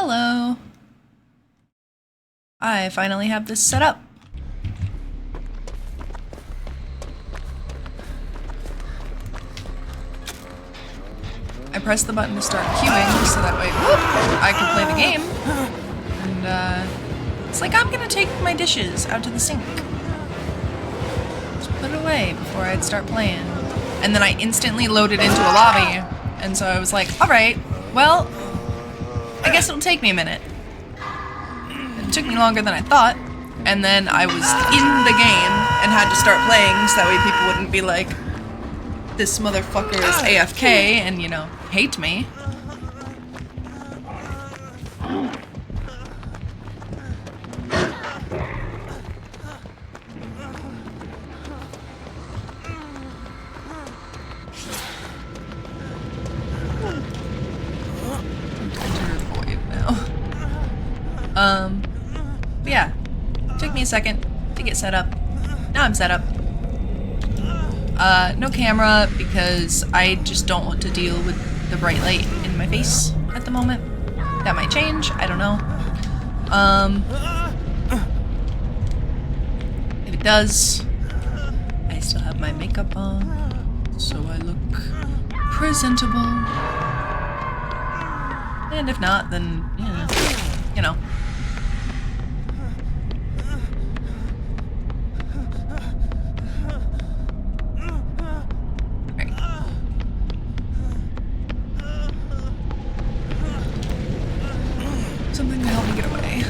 Hello. I finally have this set up. I pressed the button to start queuing so that way I could play the game. And it's like I'm gonna take my dishes out to the sink. Just put it away before I'd start playing. And then I instantly loaded into a lobby. And so I was like, alright, well, I guess it'll take me a minute. It took me longer than I thought. And then I was in the game and had to start playing so that way people wouldn't be like, this motherfucker is AFK and, you know, hate me. But yeah, took me a second to get set up. Now I'm set up. No camera because I just don't want to deal with the bright light in my face at the moment. That might change, I don't know. If it does, I still have my makeup on, so I look presentable. And if not, then, yeah, you know. Something to help me get away.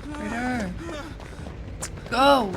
Raider. Let's go.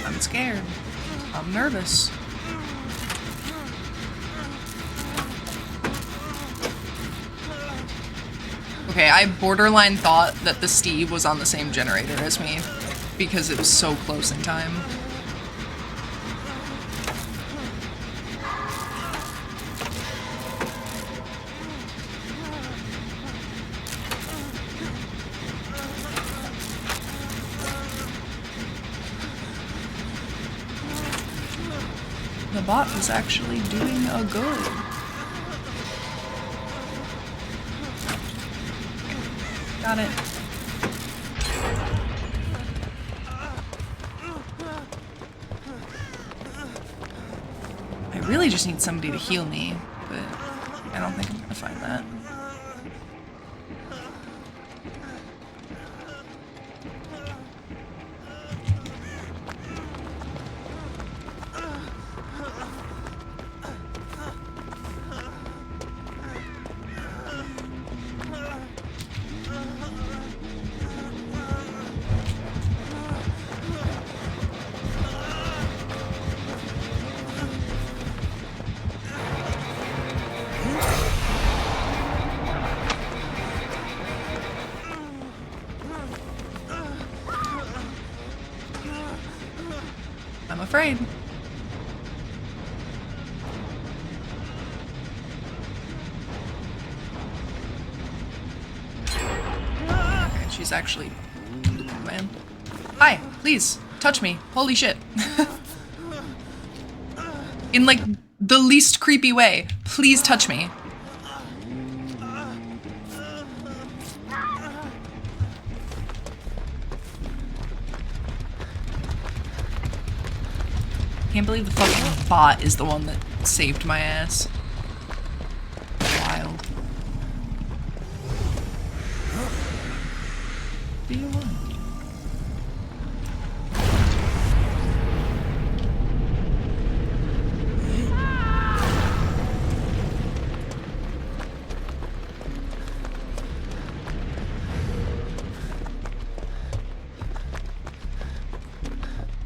I'm scared. I'm nervous. Okay, I borderline thought that the Steve was on the same generator as me because it was so close in time. The bot was actually doing a good. Got it. I really just need somebody to heal me, but I don't think I'm gonna find that. I'm afraid. Okay, she's actually man. Hi, please, touch me. Holy shit. In like the least creepy way. Please touch me. Can't believe the fucking bot is the one that saved my ass. Wild. do you want?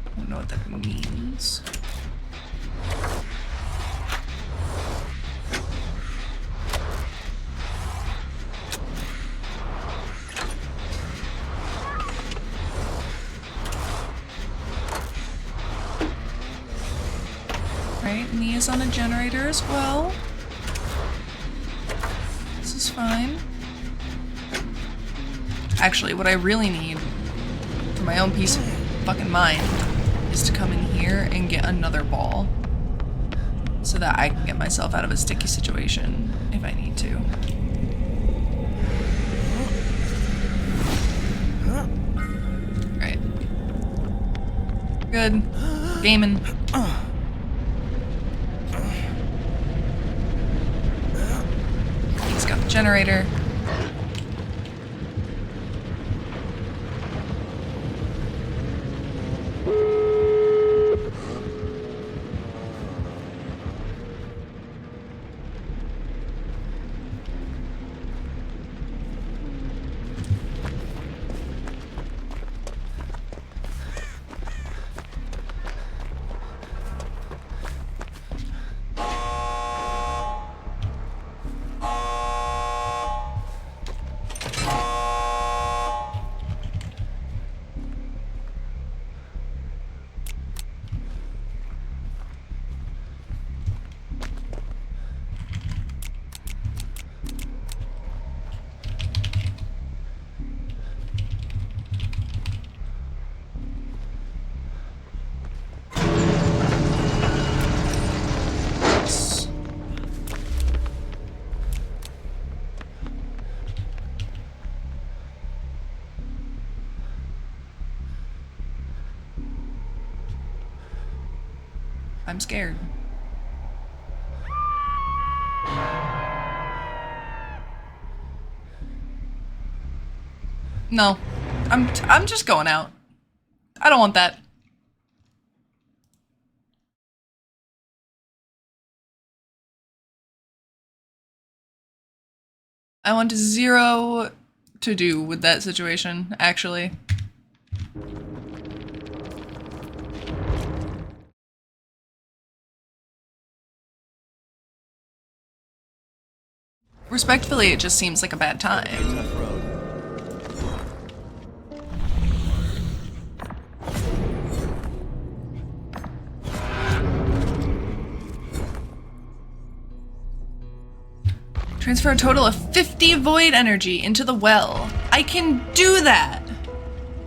I don't know what that means. Right, Nia's on a generator as well. This is fine. Actually, what I really need, for my own peace of fucking mind, is to come in here and get another ball. So that I can get myself out of a sticky situation if I need to. Right. Good. Gaming. He's got the generator. I'm scared. No. I'm just going out. I don't want that. I want zero to do with that situation, actually. Respectfully, it just seems like a bad time. Transfer a total of 50 void energy into the well. I can do that!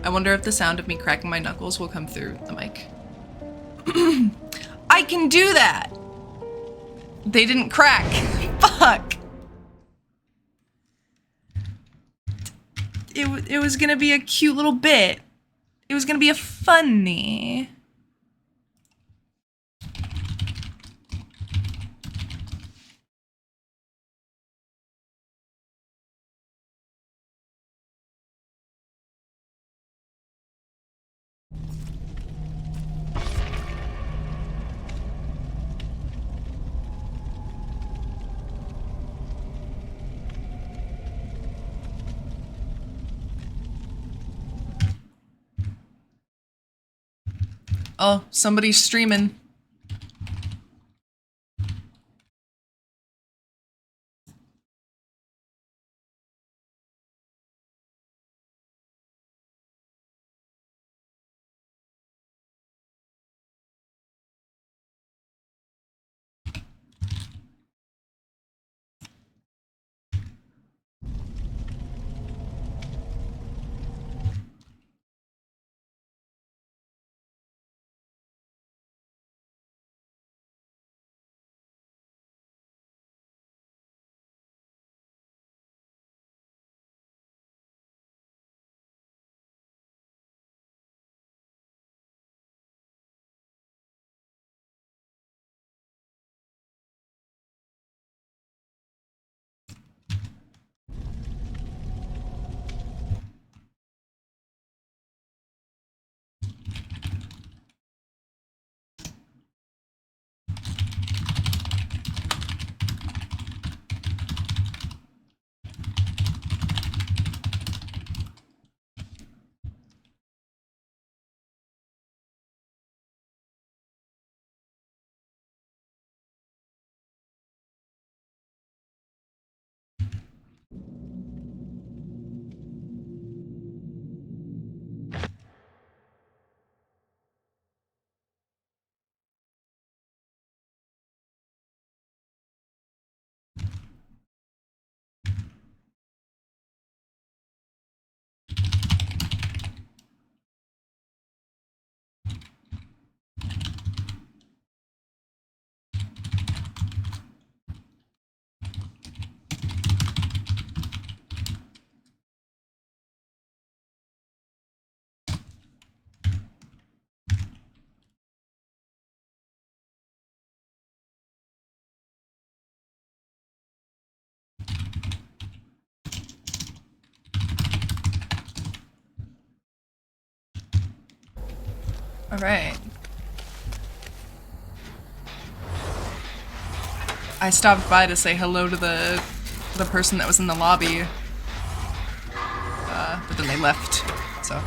I wonder if the sound of me cracking my knuckles will come through the mic. I can do that! They didn't crack. Fuck! It was gonna be a cute little bit. It was gonna be a funny. Oh, somebody's streaming. Alright. I stopped by to say hello to the person that was in the lobby. But then they left, so.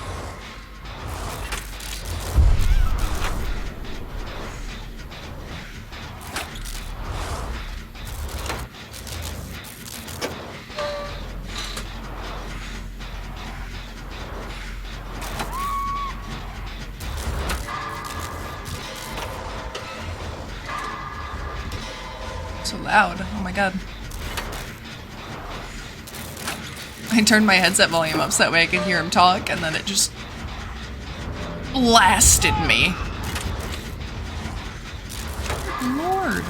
So loud. Oh my god. I turned my headset volume up so that way I could hear him talk, and then it just blasted me. Lord.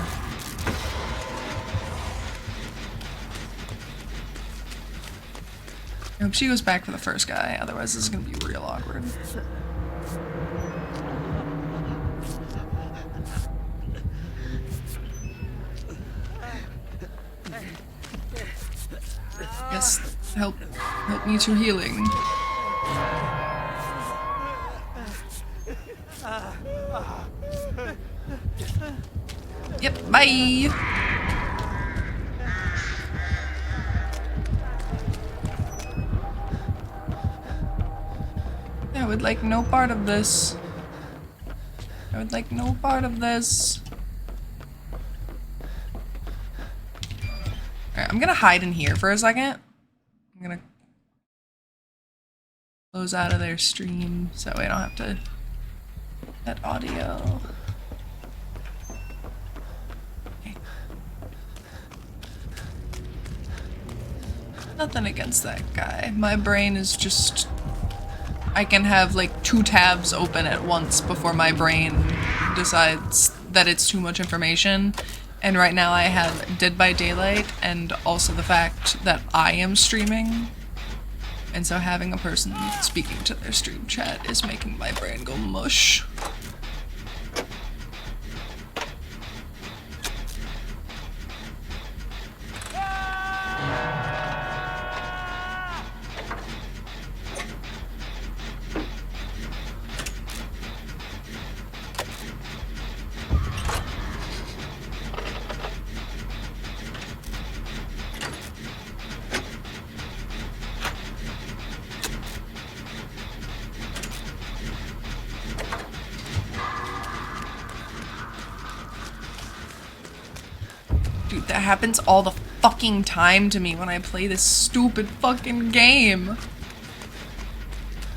I hope she goes back for the first guy, otherwise this is gonna be real awkward. Yes, help me to healing. Yep, bye. I would like no part of this. I would like no part of this. Alright, I'm gonna hide in here for a second. I'm gonna close out of their stream so I don't have to that audio. Okay. Nothing against that guy. My brain is just... I can have like 2 tabs open at once before my brain decides that it's too much information. And right now I have Dead by Daylight and also the fact that I am streaming. And so having a person speaking to their stream chat is making my brain go mush. Dude, that happens all the fucking time to me when I play this stupid fucking game.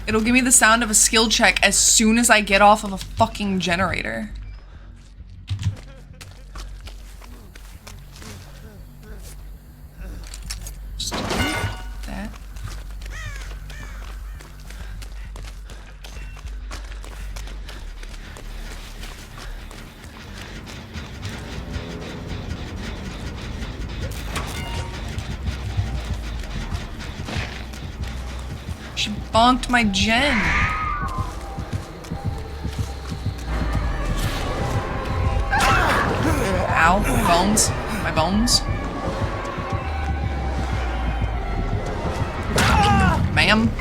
It'll give me the sound of a skill check as soon as I get off of a fucking generator. Just that. She bonked my gen. Ow, my bones. My bones. Ma'am.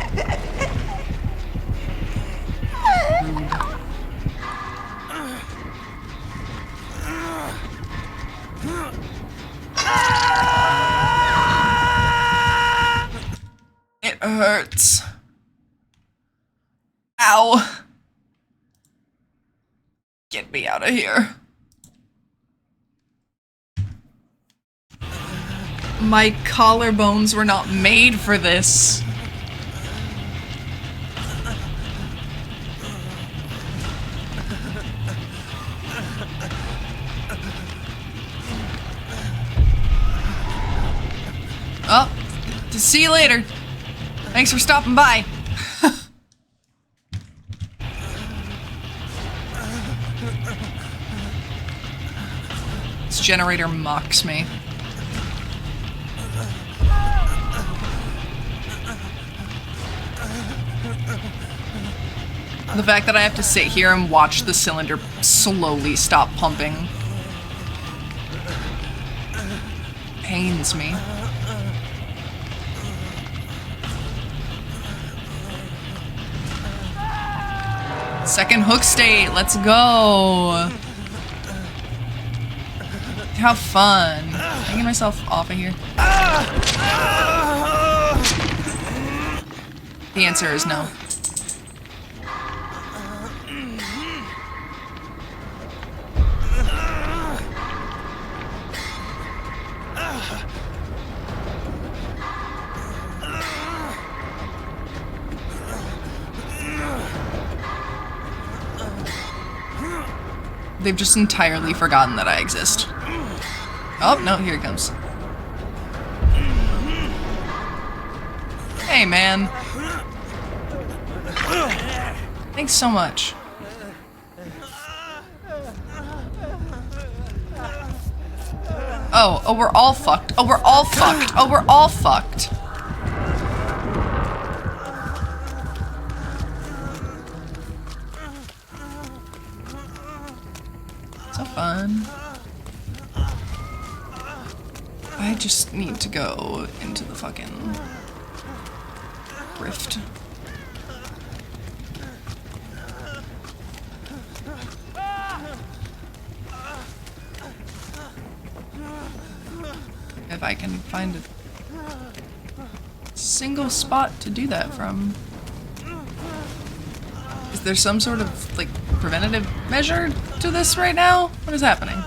It hurts. Ow. Get me out of here. My collarbones were not made for this. Oh, to see you later. Thanks for stopping by. This generator mocks me. The fact that I have to sit here and watch the cylinder slowly stop pumping pains me. Second hook state, let's go. How fun. Can I get myself off of here? The answer is no. They've just entirely forgotten that I exist. Oh, no, here it comes. Hey, man. Thanks so much. Oh, we're all fucked. Oh, we're all fucked. Oh, we're all fucked. So fun. I just need to go into the fucking rift. If I can find a single spot to do that from. Is there some sort of, like, preventative measure to this right now? What is happening?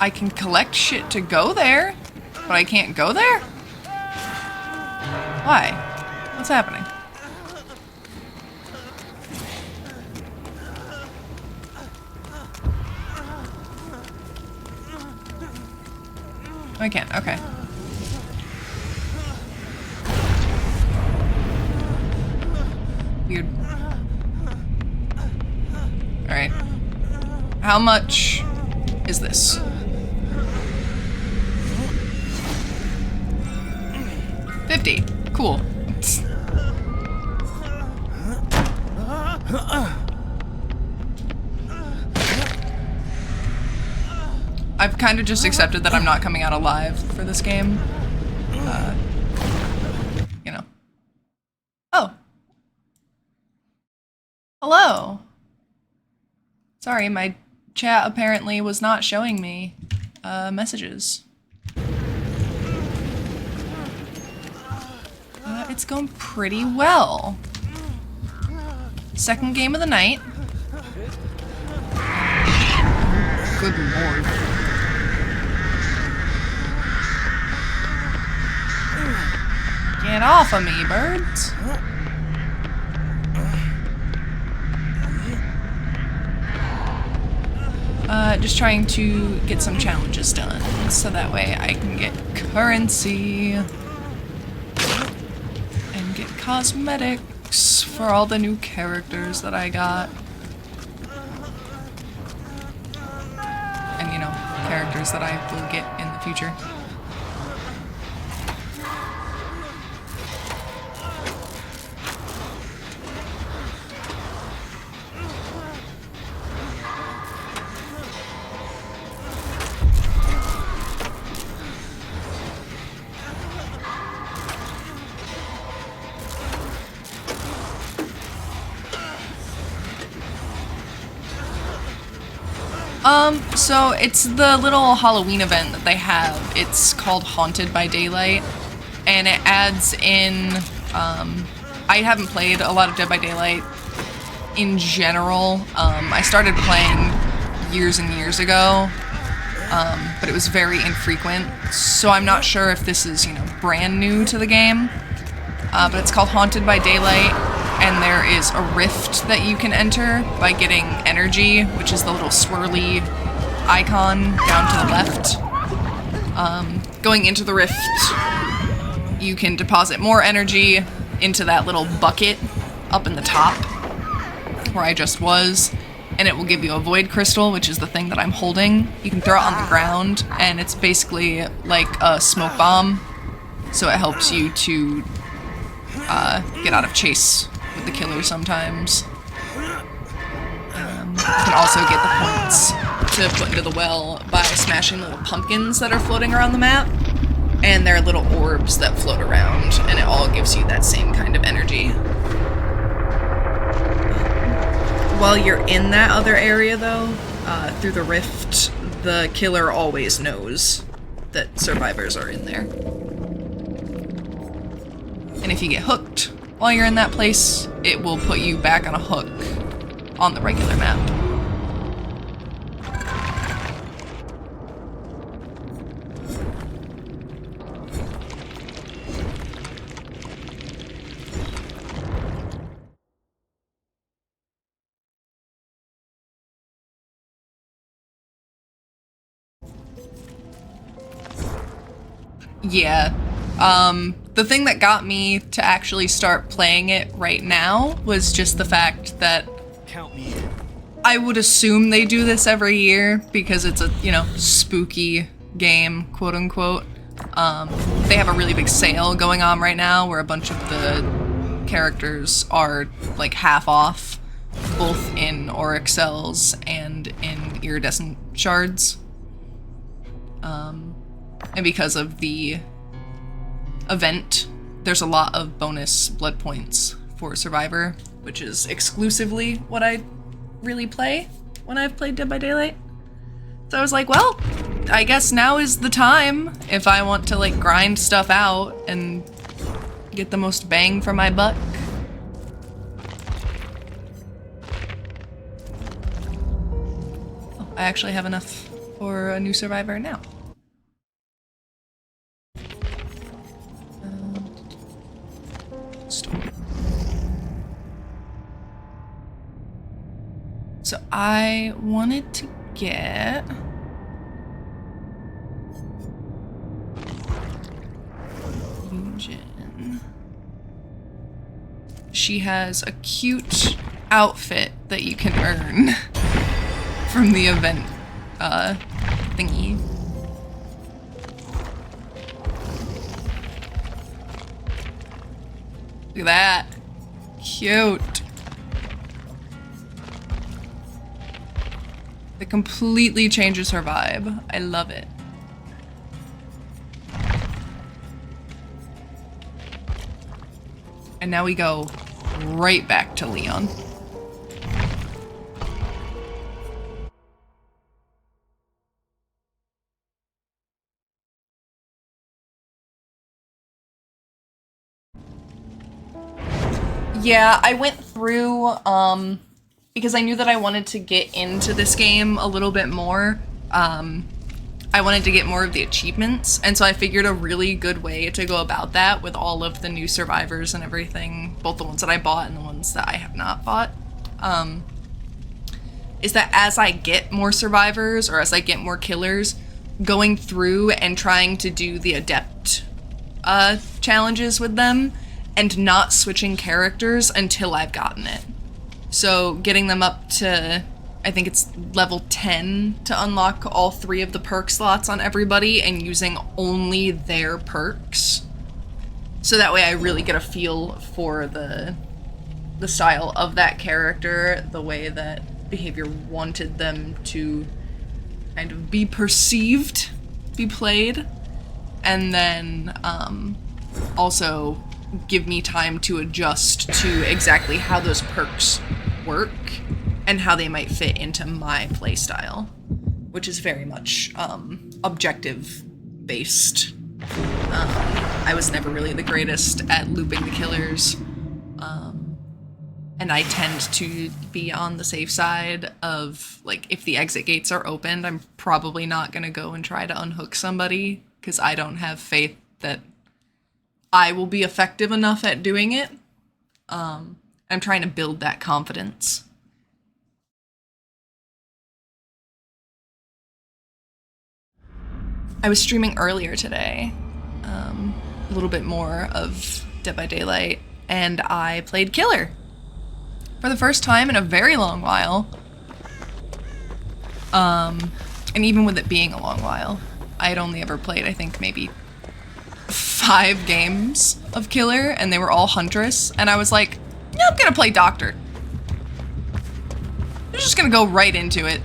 I can collect shit to go there, but I can't go there? Why? What's happening? I can't, okay. Weird. Alright. How much is this? 50. Cool. I've kind of just accepted that I'm not coming out alive for this game. You know. Oh. Hello. Sorry, my chat apparently was not showing me messages. It's going pretty well. Second game of the night. Good lord. Get off of me, birds. Just trying to get some challenges done, so that way I can get currency and get cosmetics for all the new characters that I got. And, you know, characters that I will get in the future. So it's the little Halloween event that they have. It's called Haunted by Daylight, and it adds in, I haven't played a lot of Dead by Daylight in general. I started playing years and years ago, but it was very infrequent, so I'm not sure if this is, you know, brand new to the game, but it's called Haunted by Daylight, and there is a rift that you can enter by getting energy, which is the little swirly icon down to the left. Going into the rift, you can deposit more energy into that little bucket up in the top where I just was, and it will give you a void crystal, which is the thing that I'm holding. You can throw it on the ground, and it's basically like a smoke bomb, so it helps you to get out of chase with the killer sometimes. You can also get the points to put into the well by smashing little pumpkins that are floating around the map. And there are little orbs that float around, and it all gives you that same kind of energy. While you're in that other area, though, through the rift, the killer always knows that survivors are in there. And if you get hooked while you're in that place, it will put you back on a hook on the regular map. Yeah. The thing that got me to actually start playing it right now was just the fact that Count me in. I would assume they do this every year because it's a, you know, spooky game, quote unquote. They have a really big sale going on right now where a bunch of the characters are like half off, both in auric cells and in iridescent shards. And because of the event, there's a lot of bonus blood points for Survivor, which is exclusively what I really play when I've played Dead by Daylight. So I was like, well, I guess now is the time if I want to like grind stuff out and get the most bang for my buck. Oh, I actually have enough for a new Survivor now. So I wanted to get Legion. She has a cute outfit that you can earn from the event thingy. Look at that. Cute. It completely changes her vibe. I love it. And now we go right back to Leon. Yeah, I went through, because I knew that I wanted to get into this game a little bit more. I wanted to get more of the achievements, and so I figured a really good way to go about that with all of the new survivors and everything, both the ones that I bought and the ones that I have not bought, is that as I get more survivors, or as I get more killers, going through and trying to do the adept challenges with them, and not switching characters until I've gotten it. So getting them up to, I think it's level 10 to unlock all 3 of the perk slots on everybody and using only their perks. So that way I really get a feel for the style of that character, the way that behavior wanted them to kind of be perceived, be played, and then also give me time to adjust to exactly how those perks work and how they might fit into my playstyle, which is very much objective based. I was never really the greatest at looping the killers, and I tend to be on the safe side of, like, if the exit gates are opened, I'm probably not gonna go and try to unhook somebody because I don't have faith that I will be effective enough at doing it. I'm trying to build that confidence. I was streaming earlier today, a little bit more of Dead by Daylight, and I played Killer for the first time in a very long while. And even with it being a long while, I had only ever played, I think, maybe 5 games of Killer, and they were all Huntress, and I was like, yeah, I'm gonna play Doctor. I'm just gonna go right into it.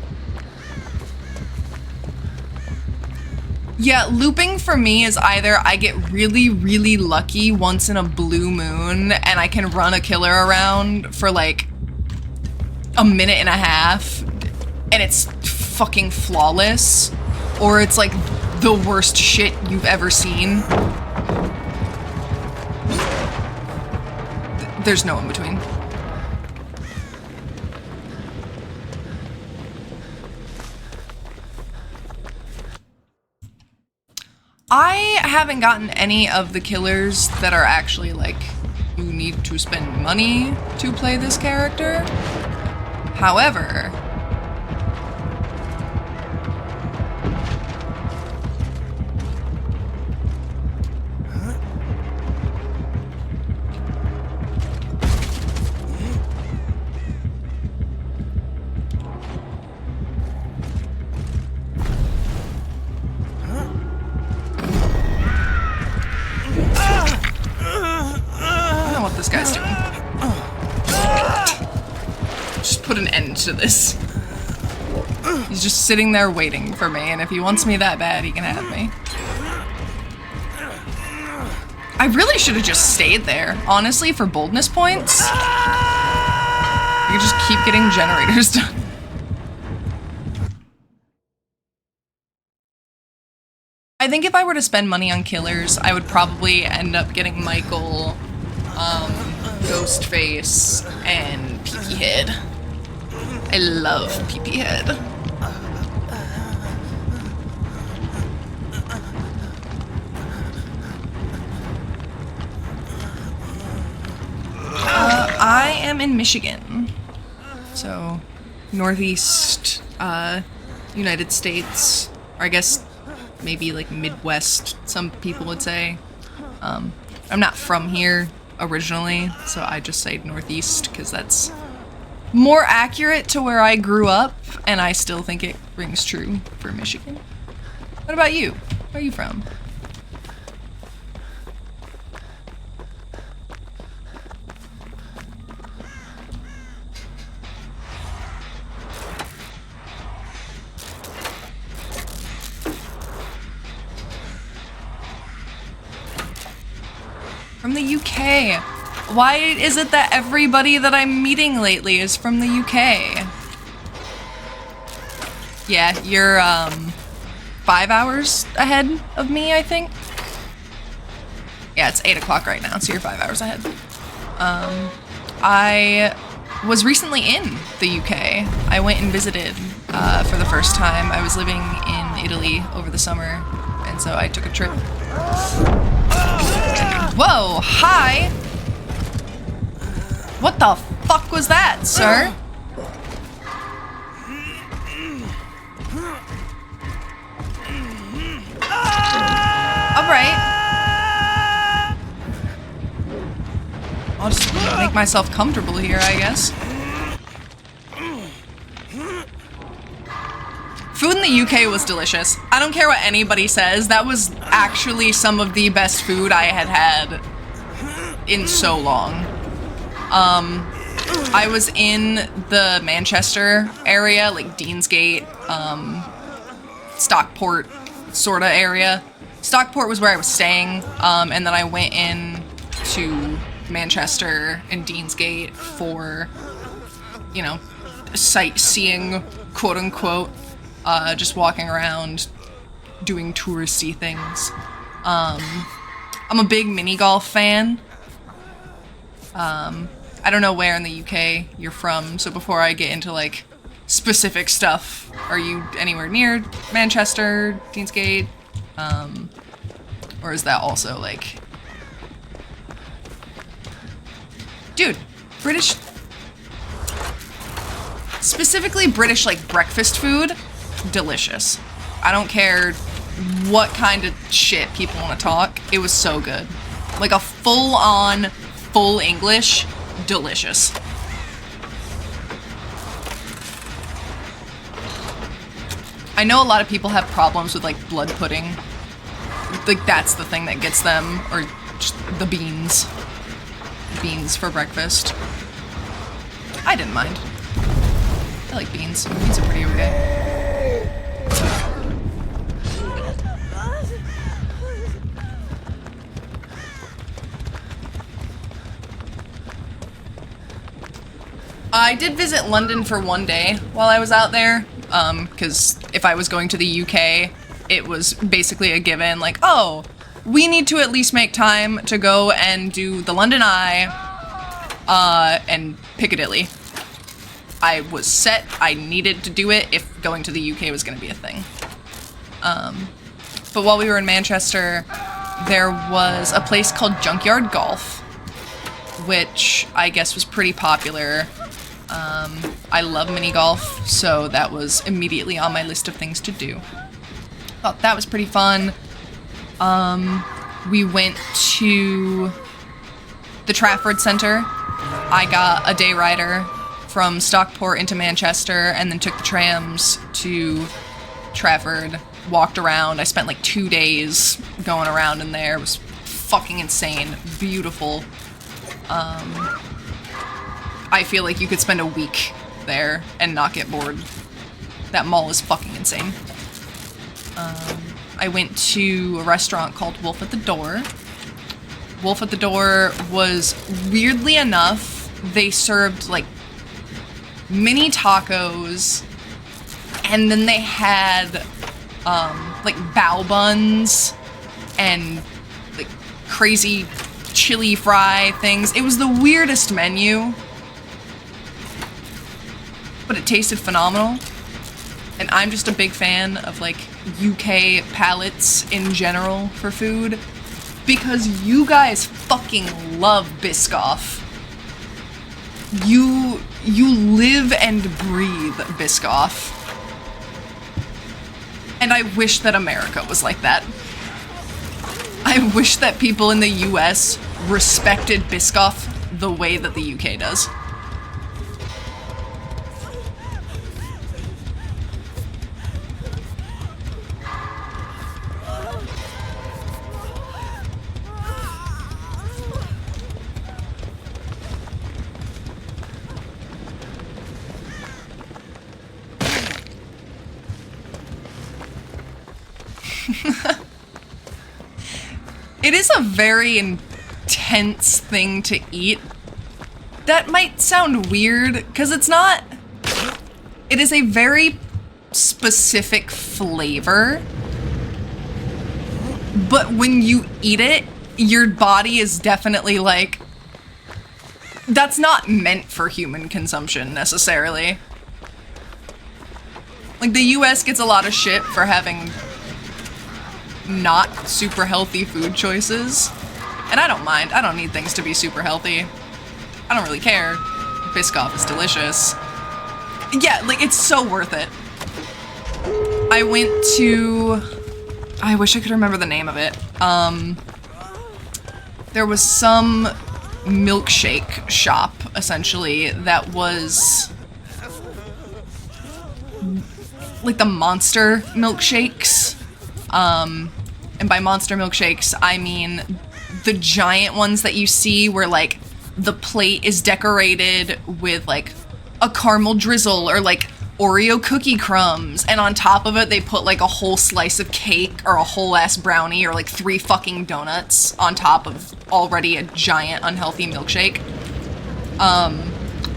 Yeah, looping for me is either I get really, really lucky once in a blue moon and I can run a killer around for like a minute and a half and it's fucking flawless, or it's like the worst shit you've ever seen. There's no in between. I haven't gotten any of the killers that are actually like, you need to spend money to play this character. However, this guy's doing. Just put an end to this. He's just sitting there waiting for me, and if he wants me that bad, he can have me. I really should have just stayed there, honestly, for boldness points. You could just keep getting generators done. I think if I were to spend money on killers, I would probably end up getting Michael, Ghostface, and PP Head. I love PP Head. I am in Michigan, so northeast United States, or I guess maybe like Midwest, some people would say. I'm not from here originally, so I just say northeast because that's more accurate to where I grew up, and I still think it rings true for Michigan. What about you? Where are you from? From the UK. Why is it that everybody that I'm meeting lately is from the UK? Yeah, you're 5 hours ahead of me, I think. Yeah, it's 8 o'clock right now, so you're 5 hours ahead. I was recently in the UK. I went and visited for the first time. I was living in Italy over the summer, and so I took a trip. Whoa, hi! What the fuck was that, sir? Alright. I'll just make myself comfortable here, I guess. Food in the UK was delicious. I don't care what anybody says, that was actually some of the best food I had had in so long. I was in the Manchester area, like Deansgate, Stockport sorta area. Stockport was where I was staying, and then I went in to Manchester and Deansgate for, you know, sightseeing, quote unquote, just walking around, doing touristy things. I'm a big mini golf fan. I don't know where in the UK you're from, so before I get into like specific stuff, are you anywhere near Manchester, Deansgate? Or is that also like... Dude, British... Specifically British like breakfast food, delicious. I don't care what kind of shit people want to talk, it was so good. Like a full-on, full English, delicious. I know a lot of people have problems with like blood pudding. Like that's the thing that gets them, or just the beans. Beans for breakfast. I didn't mind. I like beans. Beans are pretty okay. I did visit London for one day while I was out there, because if I was going to the UK, it was basically a given, like, oh, we need to at least make time to go and do the London Eye, and Piccadilly. I was set, I needed to do it if going to the UK was going to be a thing. But while we were in Manchester, there was a place called Junkyard Golf, which I guess was pretty popular. I love mini golf, so that was immediately on my list of things to do. Thought that was pretty fun. We went to the Trafford Centre. I got a day rider from Stockport into Manchester and then took the trams to Trafford, walked around. I spent like 2 days going around in there. It was fucking insane. Beautiful. I feel like you could spend a week there and not get bored. That mall is fucking insane. I went to a restaurant called Wolf at the Door. Wolf at the Door was, weirdly enough, they served like mini tacos, and then they had like bao buns and like crazy chili fry things. It was the weirdest menu, but it tasted phenomenal. And I'm just a big fan of like UK palates in general for food, because you guys fucking love Biscoff. You live and breathe Biscoff. And I wish that America was like that. I wish that people in the US respected Biscoff the way that the UK does. It is a very intense thing to eat. That might sound weird, because it's not. It is a very specific flavor. But when you eat it, your body is definitely like, that's not meant for human consumption necessarily. Like, the US gets a lot of shit for having not super healthy food choices. And I don't mind. I don't need things to be super healthy. I don't really care. Biscoff is delicious. Yeah, like, it's so worth it. I went to... I wish I could remember the name of it. There was some milkshake shop, essentially, that was like the Monster milkshakes. And by Monster milkshakes, I mean the giant ones that you see where like the plate is decorated with like a caramel drizzle or like Oreo cookie crumbs, and on top of it they put like a whole slice of cake or a whole ass brownie or like 3 fucking donuts on top of already a giant unhealthy milkshake.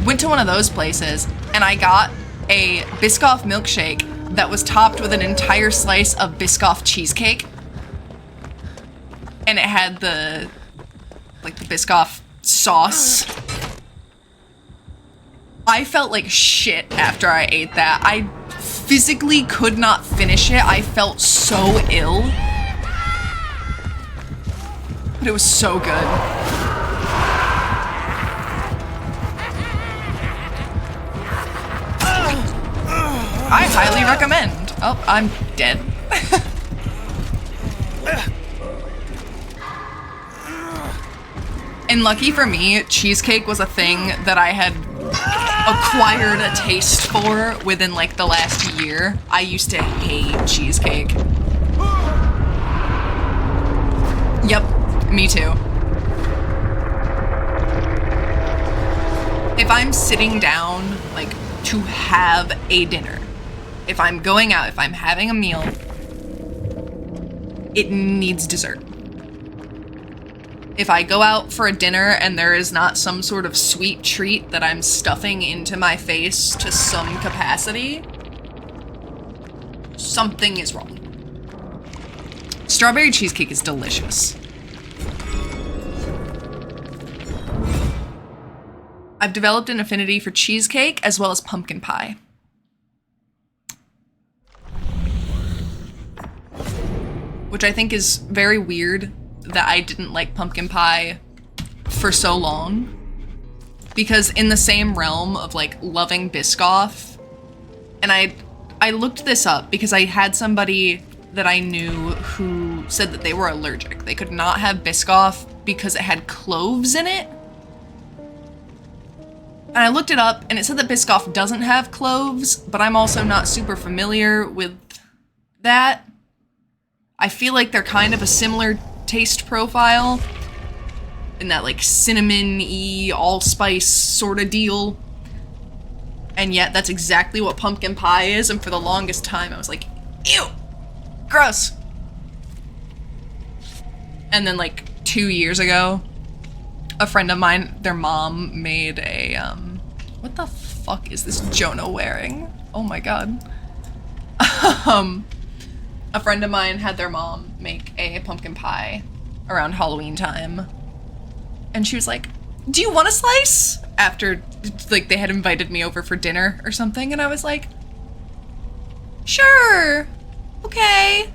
Went to one of those places and I got a Biscoff milkshake that was topped with an entire slice of Biscoff cheesecake. And it had the Biscoff sauce. I felt like shit after I ate that. I physically could not finish it. I felt so ill. But it was so good. I highly recommend. Oh, I'm dead. And lucky for me, cheesecake was a thing that I had acquired a taste for within like the last year. I used to hate cheesecake. Yep, me too. If I'm sitting down, like, to have a dinner, if I'm going out, if I'm having a meal, it needs dessert. if I go out for a dinner and there is not some sort of sweet treat that I'm stuffing into my face to some capacity, something is wrong. Strawberry cheesecake is delicious. I've developed an affinity for cheesecake as well as pumpkin pie. Which I think is very weird that I didn't like pumpkin pie for so long. Because in the same realm of like loving Biscoff, and I looked this up because I had somebody that I knew who said that they were allergic. They could not have Biscoff because it had cloves in it. And I looked it up and it said that Biscoff doesn't have cloves, but I'm also not super familiar with that. I feel like they're kind of a similar taste profile in that like cinnamon-y, allspice sort of deal. And yet that's exactly what pumpkin pie is, and for the longest time I was like, ew, gross. And then like 2 years ago, a friend of mine, their mom made a, what the fuck is this Jonah wearing? Oh my god. A friend of mine had their mom make a pumpkin pie around Halloween time. And she was like, do you want a slice? After, like, they had invited me over for dinner or something. And I was like, sure, okay.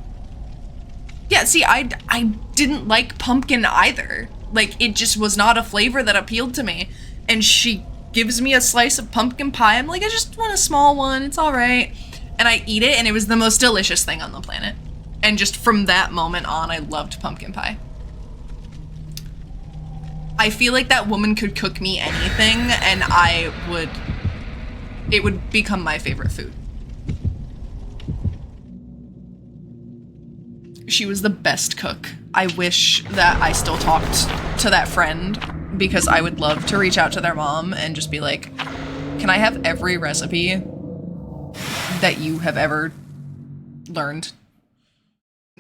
Yeah, see, I didn't like pumpkin either. Like, it just was not a flavor that appealed to me. And she gives me a slice of pumpkin pie. I'm like, I just want a small one. It's all right. And I eat it, and it was the most delicious thing on the planet. And just from that moment on, I loved pumpkin pie. I feel like that woman could cook me anything, and it would become my favorite food. She was the best cook. I wish that I still talked to that friend, because I would love to reach out to their mom and just be like, can I have every recipe that you have ever learned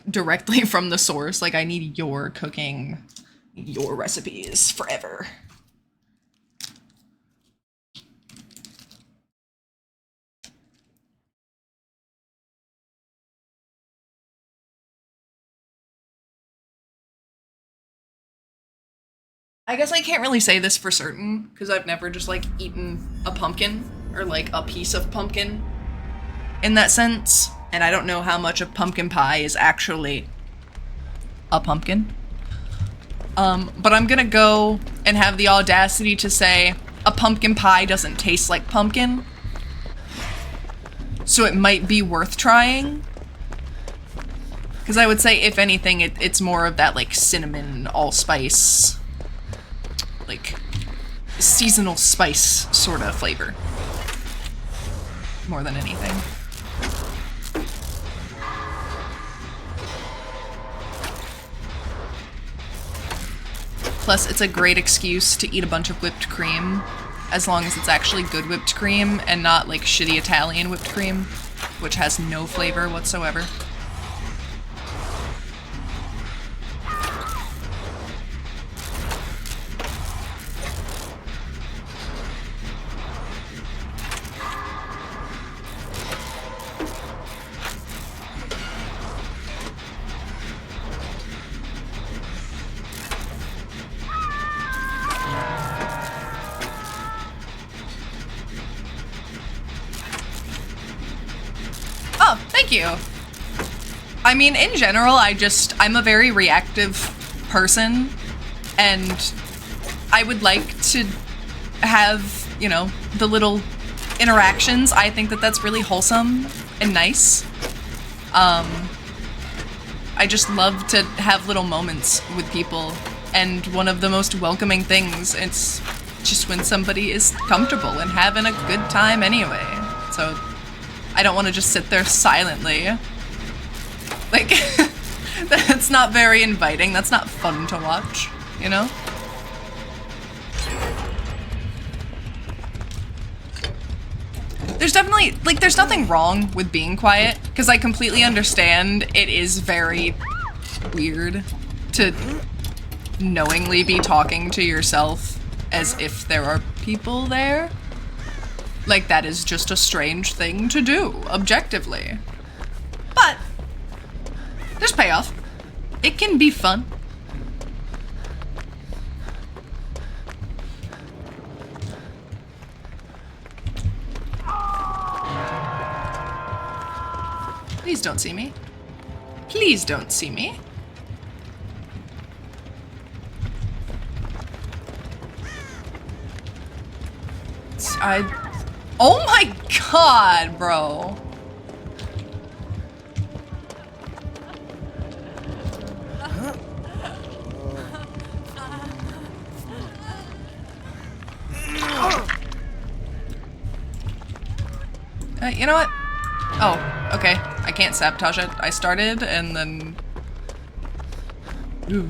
directly from the source? Like, I need your cooking, your recipes forever. I guess I can't really say this for certain, because I've never just, like, eaten a pumpkin, or, like, a piece of pumpkin in that sense, and I don't know how much of pumpkin pie is actually a pumpkin. But I'm gonna go and have the audacity to say a pumpkin pie doesn't taste like pumpkin, so it might be worth trying. Because I would say, if anything, it's more of that, like, cinnamon, allspice, like, seasonal spice sort of flavor. More than anything. Plus, it's a great excuse to eat a bunch of whipped cream, as long as it's actually good whipped cream and not, like, shitty Italian whipped cream, which has no flavor whatsoever. You. I mean, in general, I'm a very reactive person, and I would like to have, you know, the little interactions. I think that that's really wholesome and nice. I just love to have little moments with people, and one of the most welcoming things, it's just when somebody is comfortable and having a good time anyway. So I don't want to just sit there silently. Like, that's not very inviting. That's not fun to watch, you know? There's definitely, like, there's nothing wrong with being quiet, because I completely understand it is very weird to knowingly be talking to yourself as if there are people there. Like, that is just a strange thing to do, objectively. But there's payoff. It can be fun. Please don't see me. Please don't see me. Oh my god, bro. You know what? Oh, okay. I can't sabotage it. I started and then... Ooh.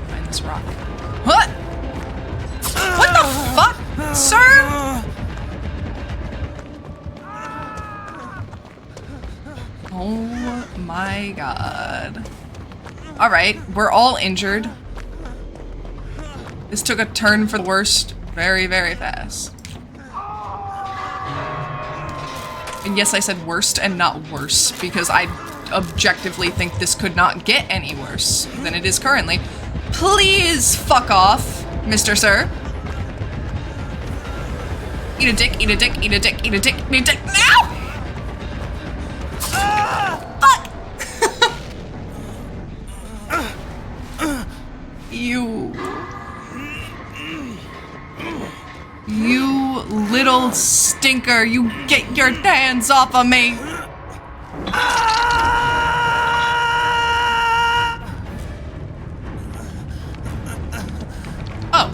Find this rock. What? What the fuck, sir? Oh my god. Alright, we're all injured. This took a turn for the worst very, very fast. And yes, I said worst and not worse, because I objectively think this could not get any worse than it is currently. Please fuck off, Mr. Sir. Eat a dick, eat a dick, eat a dick, eat a dick, eat a dick. Now! Fuck! You little stinker, you get your hands off of me! Oh.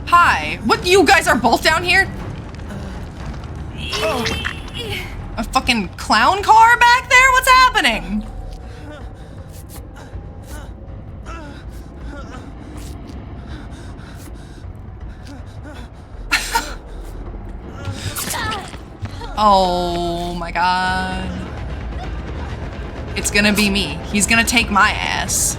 Hi. What, you guys are both down here? A fucking clown car back there? What's happening? Oh my god. It's gonna be me. He's gonna take my ass.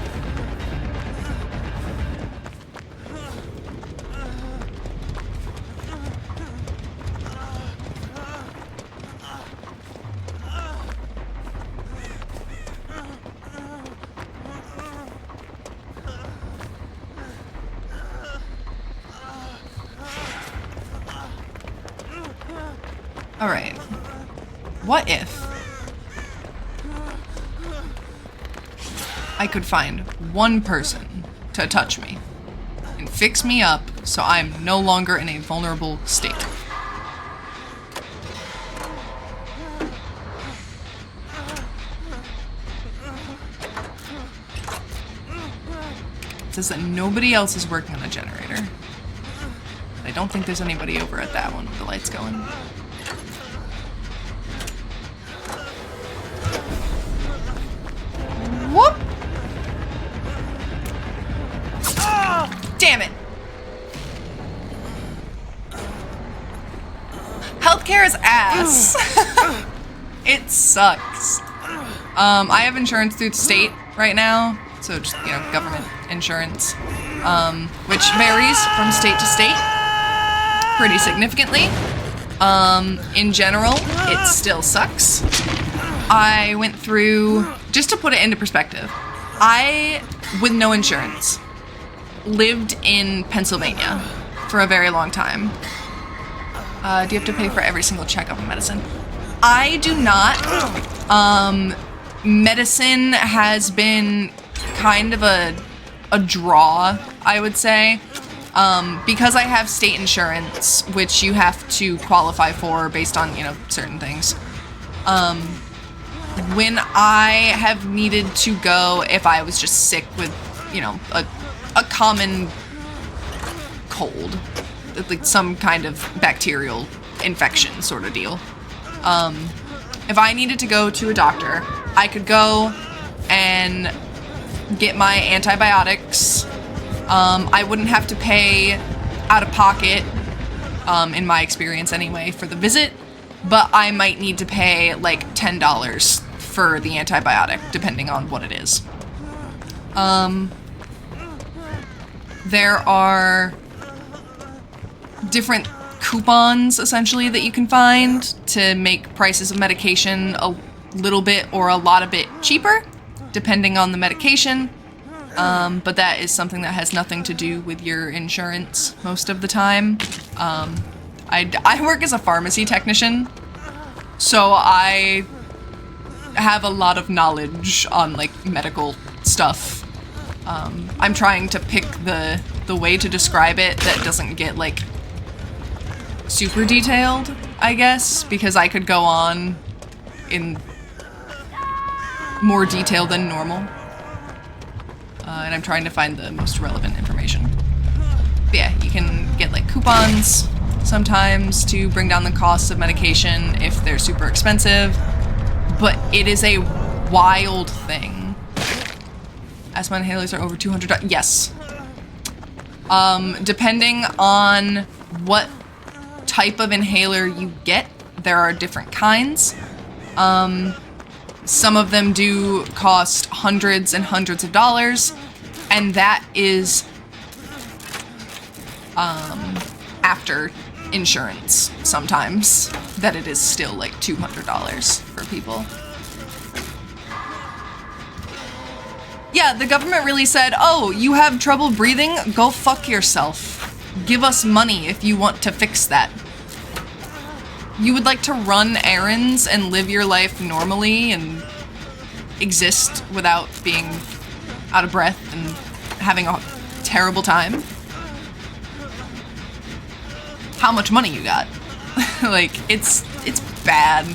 Alright. What if I could find one person to touch me and fix me up so I'm no longer in a vulnerable state? It says that nobody else is working on a generator. I don't think there's anybody over at that one with the lights going. Whoop! Damn it! Healthcare is ass. It sucks. I have insurance through the state right now, so just, you know, government insurance, which varies from state to state pretty significantly. In general, it still sucks. I went through, just to put it into perspective, I, with no insurance, lived in Pennsylvania for a very long time. Do you have to pay for every single checkup and medicine? I do not. Medicine has been kind of a draw, I would say. Because I have state insurance, which you have to qualify for based on, you know, certain things. When I have needed to go, if I was just sick with, you know, a common cold, like some kind of bacterial infection sort of deal. If I needed to go to a doctor, I could go and get my antibiotics. I wouldn't have to pay out of pocket, in my experience anyway, for the visit. but I might need to pay like $10 for the antibiotic, depending on what it is. There are different coupons, essentially, that you can find to make prices of medication a little bit or a lot of bit cheaper, depending on the medication. But that is something that has nothing to do with your insurance most of the time. I work as a pharmacy technician, so I have a lot of knowledge on, like, medical stuff. I'm trying to pick the way to describe it that doesn't get, like, super detailed, I guess, because I could go on in more detail than normal. And I'm trying to find the most relevant information. But yeah, you can get, like, coupons sometimes to bring down the costs of medication if they're super expensive, but it is a wild thing. Asthma inhalers are over $200. Yes. Depending on what type of inhaler you get, there are different kinds. Some of them do cost hundreds and hundreds of dollars, and that is after insurance sometimes, that it is still like $200 for people. Yeah, the government really said, oh, you have trouble breathing? Go fuck yourself. Give us money if you want to fix that. You would like to run errands and live your life normally and exist without being out of breath and having a terrible time? How much money you got? Like, it's bad.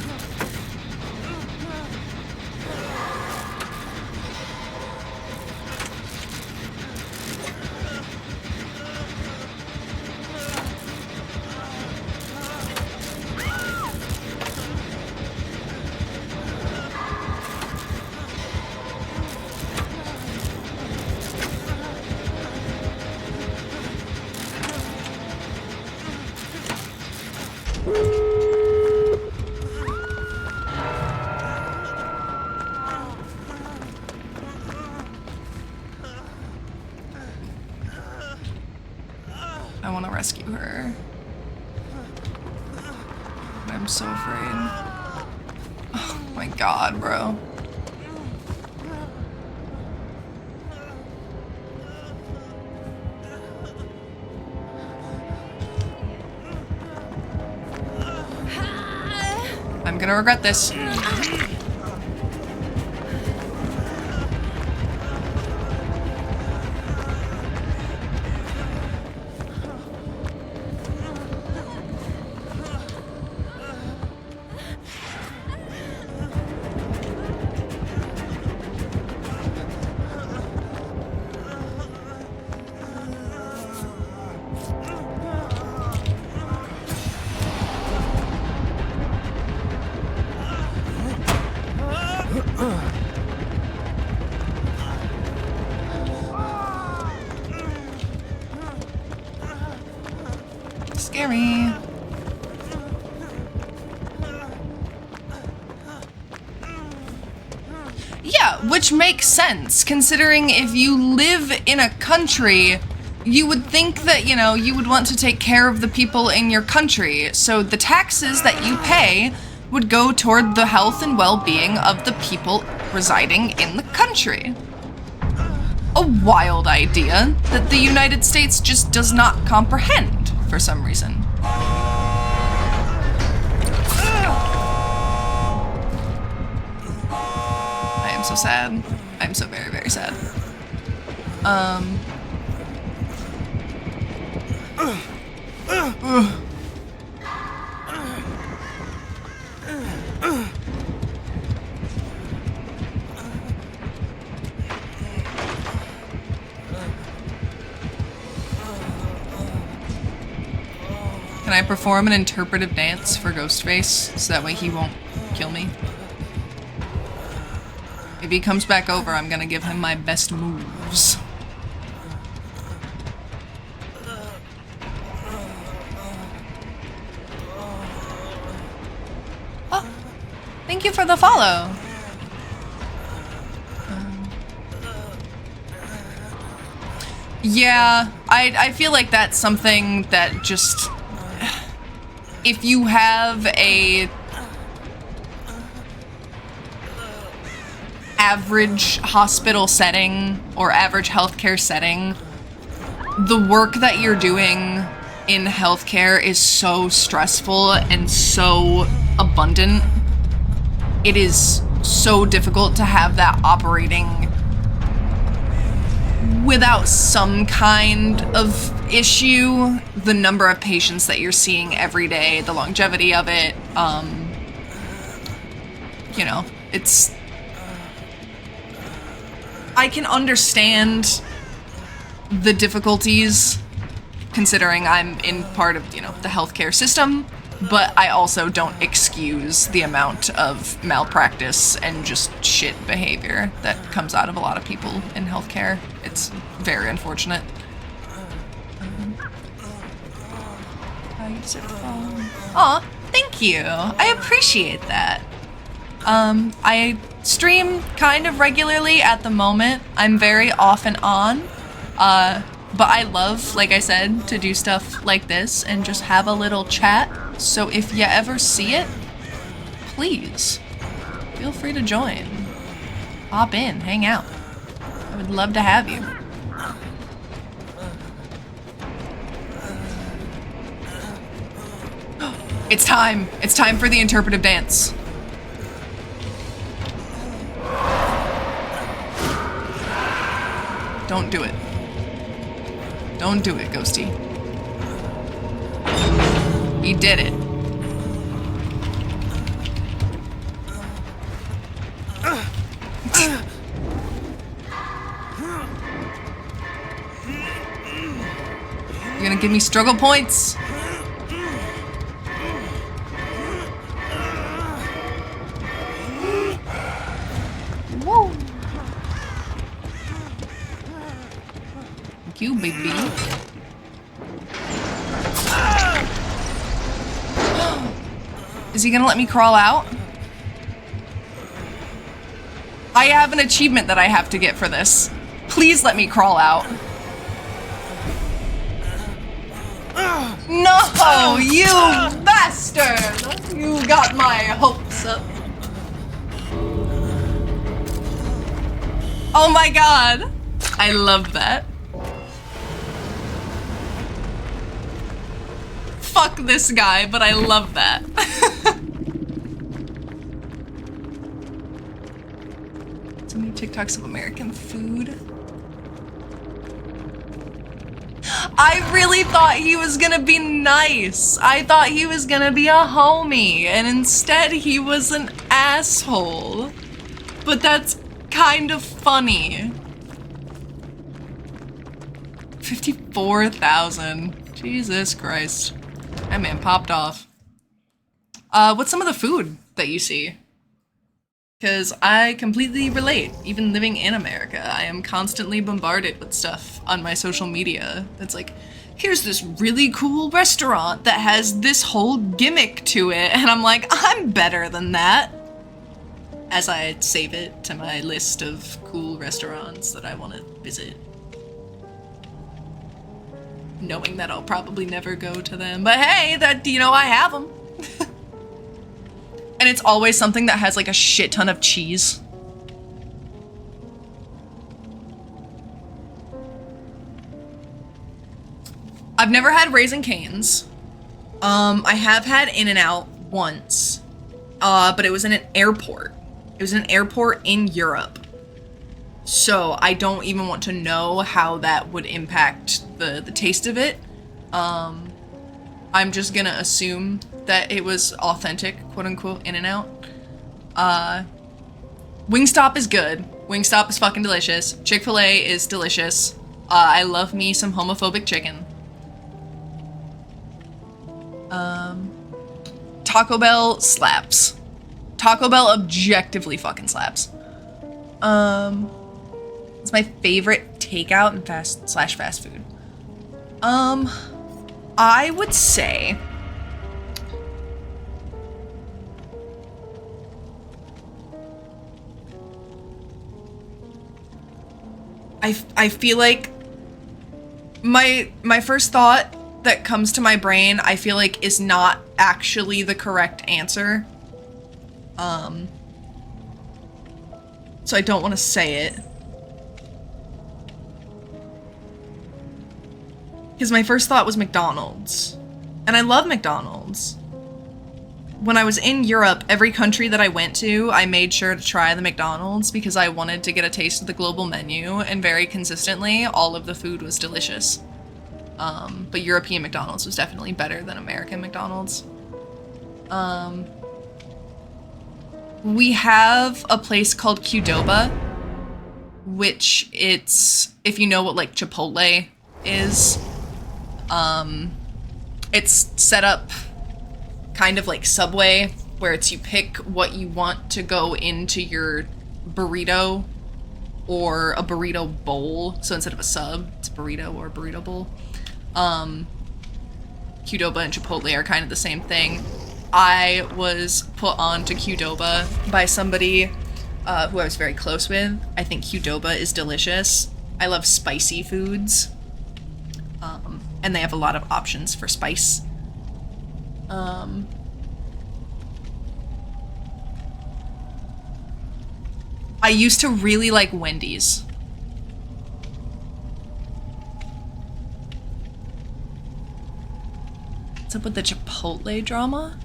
I want to rescue her. But I'm so afraid. Oh my god, bro. I'm gonna regret this. Scary. Yeah, which makes sense, considering if you live in a country, you would think that, you know, you would want to take care of the people in your country, so the taxes that you pay would go toward the health and well-being of the people residing in the country. A wild idea that the United States just does not comprehend for some reason. I am so sad. I'm so very, very sad. Can I perform an interpretive dance for Ghostface so that way he won't kill me? If he comes back over, I'm gonna give him my best moves. Thank you for the follow. Yeah, I feel like that's something that just, if you have a average hospital setting or average healthcare setting, the work that you're doing in healthcare is so stressful and so abundant. It is so difficult to have that operating without some kind of issue. The number of patients that you're seeing every day, the longevity of it, you know, it's... I can understand the difficulties, considering I'm in part of, you know, the healthcare system, but I also don't excuse the amount of malpractice and just shit behavior that comes out of a lot of people in healthcare. It's very unfortunate. Aw, thank you. I appreciate that. I stream kind of regularly at the moment. I'm very off and on. But I love, like I said, to do stuff like this and just have a little chat. So if you ever see it, please feel free to join. Hop in, hang out. I would love to have you. It's time. It's time for the interpretive dance. Don't do it. Don't do it, Ghosty. He did it. You're gonna give me struggle points? Whoa. Thank you, baby. Is he gonna let me crawl out? I have an achievement that I have to get for this. Please let me crawl out. No, you bastard! You got my hopes up. Oh my god. I love that. Fuck this guy, but I love that. So many TikToks of American food. I really thought he was gonna be nice. I thought he was gonna be a homie, and instead he was an asshole. But that's kind of funny. 54,000. Jesus Christ. That man popped off. What's some of the food that you see? Because I completely relate. Even living in America, I am constantly bombarded with stuff on my social media that's like, here's this really cool restaurant that has this whole gimmick to it, and I'm like, I'm better than that. As I save it to my list of cool restaurants that I want to visit. Knowing that I'll probably never go to them, but hey, that, you know, I have them. And it's always something that has like a shit ton of cheese. I've never had Raising Cane's. I have had In-N-Out once, but it was in an airport. It was in an airport in Europe. So I don't even want to know how that would impact the taste of it. I'm just gonna assume that it was authentic, quote unquote, In-N-Out. Wingstop is good. Wingstop is fucking delicious. Chick-fil-A is delicious. I love me some homophobic chicken. Taco Bell slaps. Taco Bell objectively fucking slaps. It's my favorite takeout and fast food. I would say I feel like my first thought that comes to my brain, I feel like, is not actually the correct answer. So I don't want to say it. Because my first thought was McDonald's. And I love McDonald's. When I was in Europe, every country that I went to, I made sure to try the McDonald's because I wanted to get a taste of the global menu, and very consistently, all of the food was delicious. But European McDonald's was definitely better than American McDonald's. We have a place called Qdoba, which it's, if you know what like Chipotle is, it's set up kind of like Subway, where it's you pick what you want to go into your burrito or a burrito bowl. So instead of a sub, it's a burrito or a burrito bowl. Qdoba and Chipotle are kind of the same thing. I was put on to Qdoba by somebody who I was very close with. I think Qdoba is delicious. I love spicy foods. And they have a lot of options for spice. I used to really like Wendy's. What's up with the Chipotle drama?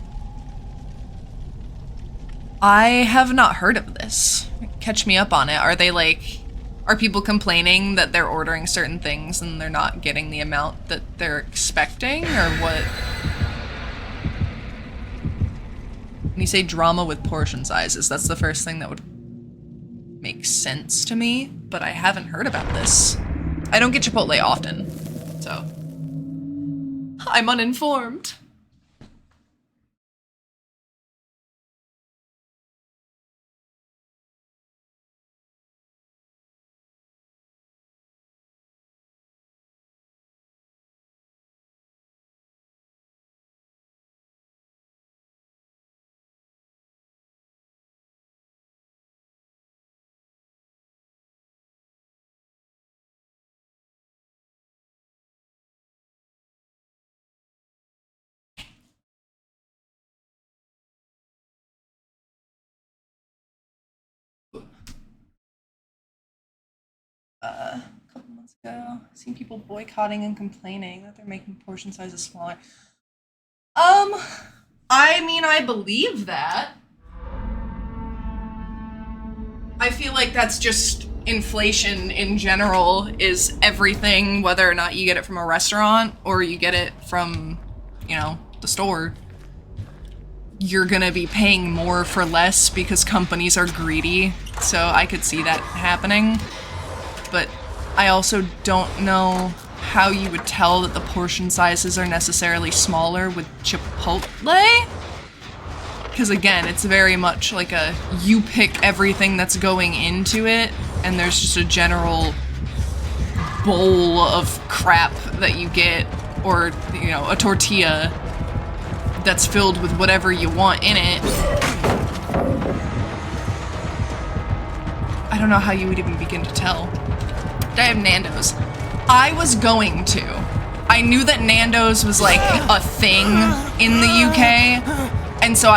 I have not heard of this. Catch me up on it. Are they like, are people complaining that they're ordering certain things and they're not getting the amount that they're expecting, or what? When you say drama with portion sizes, that's the first thing that would make sense to me, but I haven't heard about this. I don't get Chipotle often, so I'm uninformed. A couple months ago, seen people boycotting and complaining that they're making portion sizes smaller. I mean, I believe that. I feel like that's just inflation in general, is everything, whether or not you get it from a restaurant or you get it from, you know, the store. You're gonna be paying more for less because companies are greedy, so I could see that happening. But I also don't know how you would tell that the portion sizes are necessarily smaller with Chipotle. Because again, it's very much like a, you pick everything that's going into it, and there's just a general bowl of crap that you get, or, you know, a tortilla that's filled with whatever you want in it. I don't know how you would even begin to tell. Did I have Nando's? I was going to. I knew that Nando's was like a thing in the UK, and so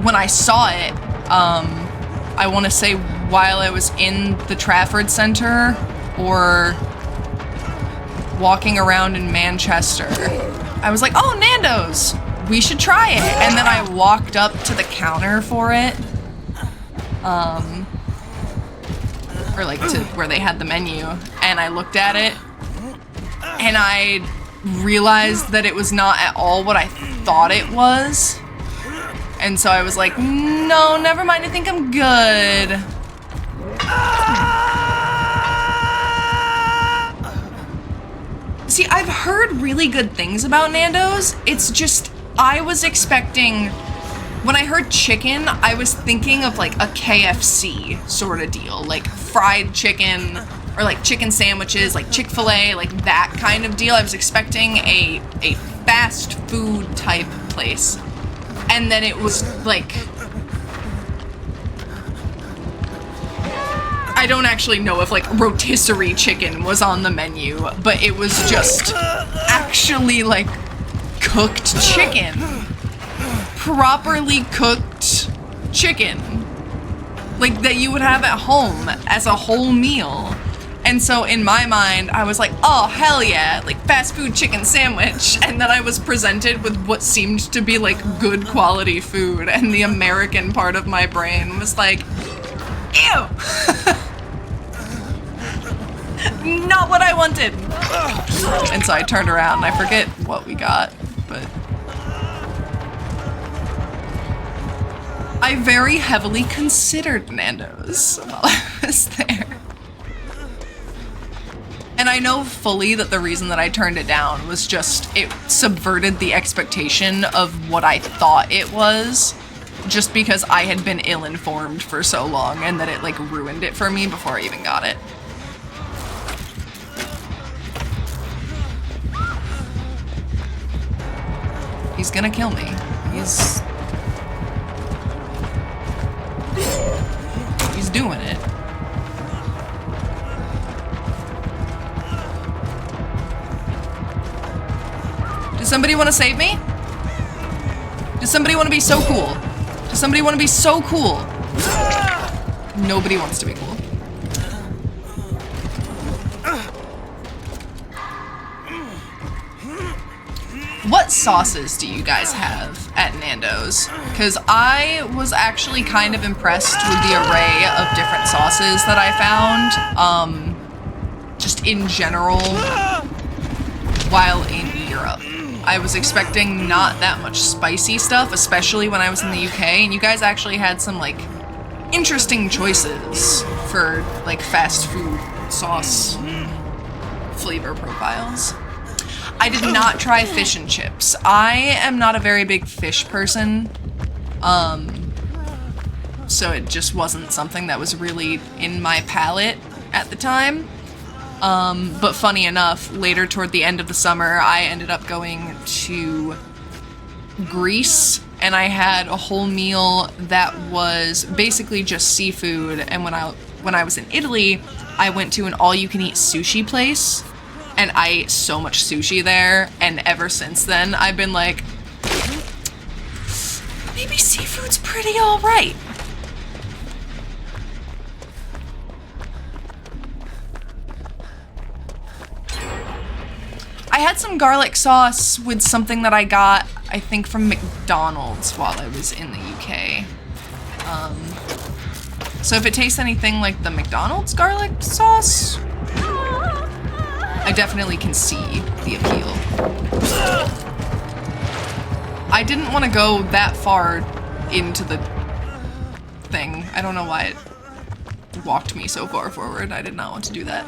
when I saw it, I want to say while I was in the Trafford Centre or walking around in Manchester, I was like, oh, Nando's, we should try it. And then I walked up to the counter for it, or like to where they had the menu, and I looked at it, and I realized that it was not at all what I thought it was. And so I was like, no, never mind, I think I'm good. See, I've heard really good things about Nando's. It's just, I was expecting, when I heard chicken, I was thinking of like a KFC sort of deal, like fried chicken, or like chicken sandwiches, like Chick-fil-A, like that kind of deal. I was expecting a fast food type place. And then it was like, I don't actually know if like rotisserie chicken was on the menu, but it was just actually like cooked chicken. Properly cooked chicken. Like that you would have at home as a whole meal. And so in my mind, I was like, oh, hell yeah, like fast food chicken sandwich. And then I was presented with what seemed to be like good quality food. And the American part of my brain was like, ew! Not what I wanted. And so I turned around and I forget what we got, but I very heavily considered Nando's while I was there. And I know fully that the reason that I turned it down was just it subverted the expectation of what I thought it was, just because I had been ill-informed for so long and that it like ruined it for me before I even got it. He's gonna kill me. He's doing it. Does somebody want to save me? Does somebody want to be so cool? Does somebody want to be so cool? Nobody wants to be cool. What sauces do you guys have at Nando's? Because I was actually kind of impressed with the array of different sauces that I found, just in general, while in Europe. I was expecting not that much spicy stuff, especially when I was in the UK, and you guys actually had some, like, interesting choices for, like, fast food sauce flavor profiles. I did not try fish and chips. I am not a very big fish person, so it just wasn't something that was really in my palate at the time. But funny enough, later toward the end of the summer, I ended up going to Greece, and I had a whole meal that was basically just seafood. And when I was in Italy, I went to an all-you-can-eat sushi place. And I ate so much sushi there, and ever since then, I've been like, maybe seafood's pretty alright. I had some garlic sauce with something that I got, I think, from McDonald's while I was in the UK. So if it tastes anything like the McDonald's garlic sauce, I definitely can see the appeal. I didn't want to go that far into the thing. I don't know why it walked me so far forward. I did not want to do that.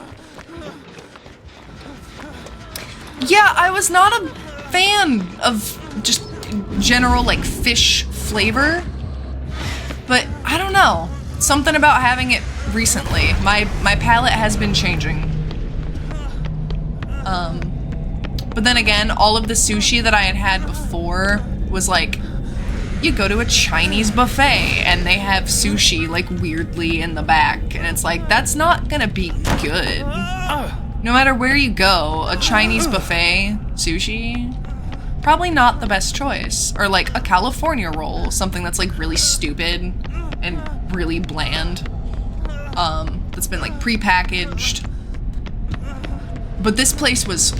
Yeah, I was not a fan of just general, like, fish flavor. But I don't know. Something about having it recently. My palate has been changing. But then again, all of the sushi that I had had before was like, you go to a Chinese buffet and they have sushi like weirdly in the back, and it's like, that's not gonna be good. No matter where you go, a Chinese buffet sushi, probably not the best choice. Or like a California roll, something that's like really stupid and really bland, that's been like pre-packaged. But this place was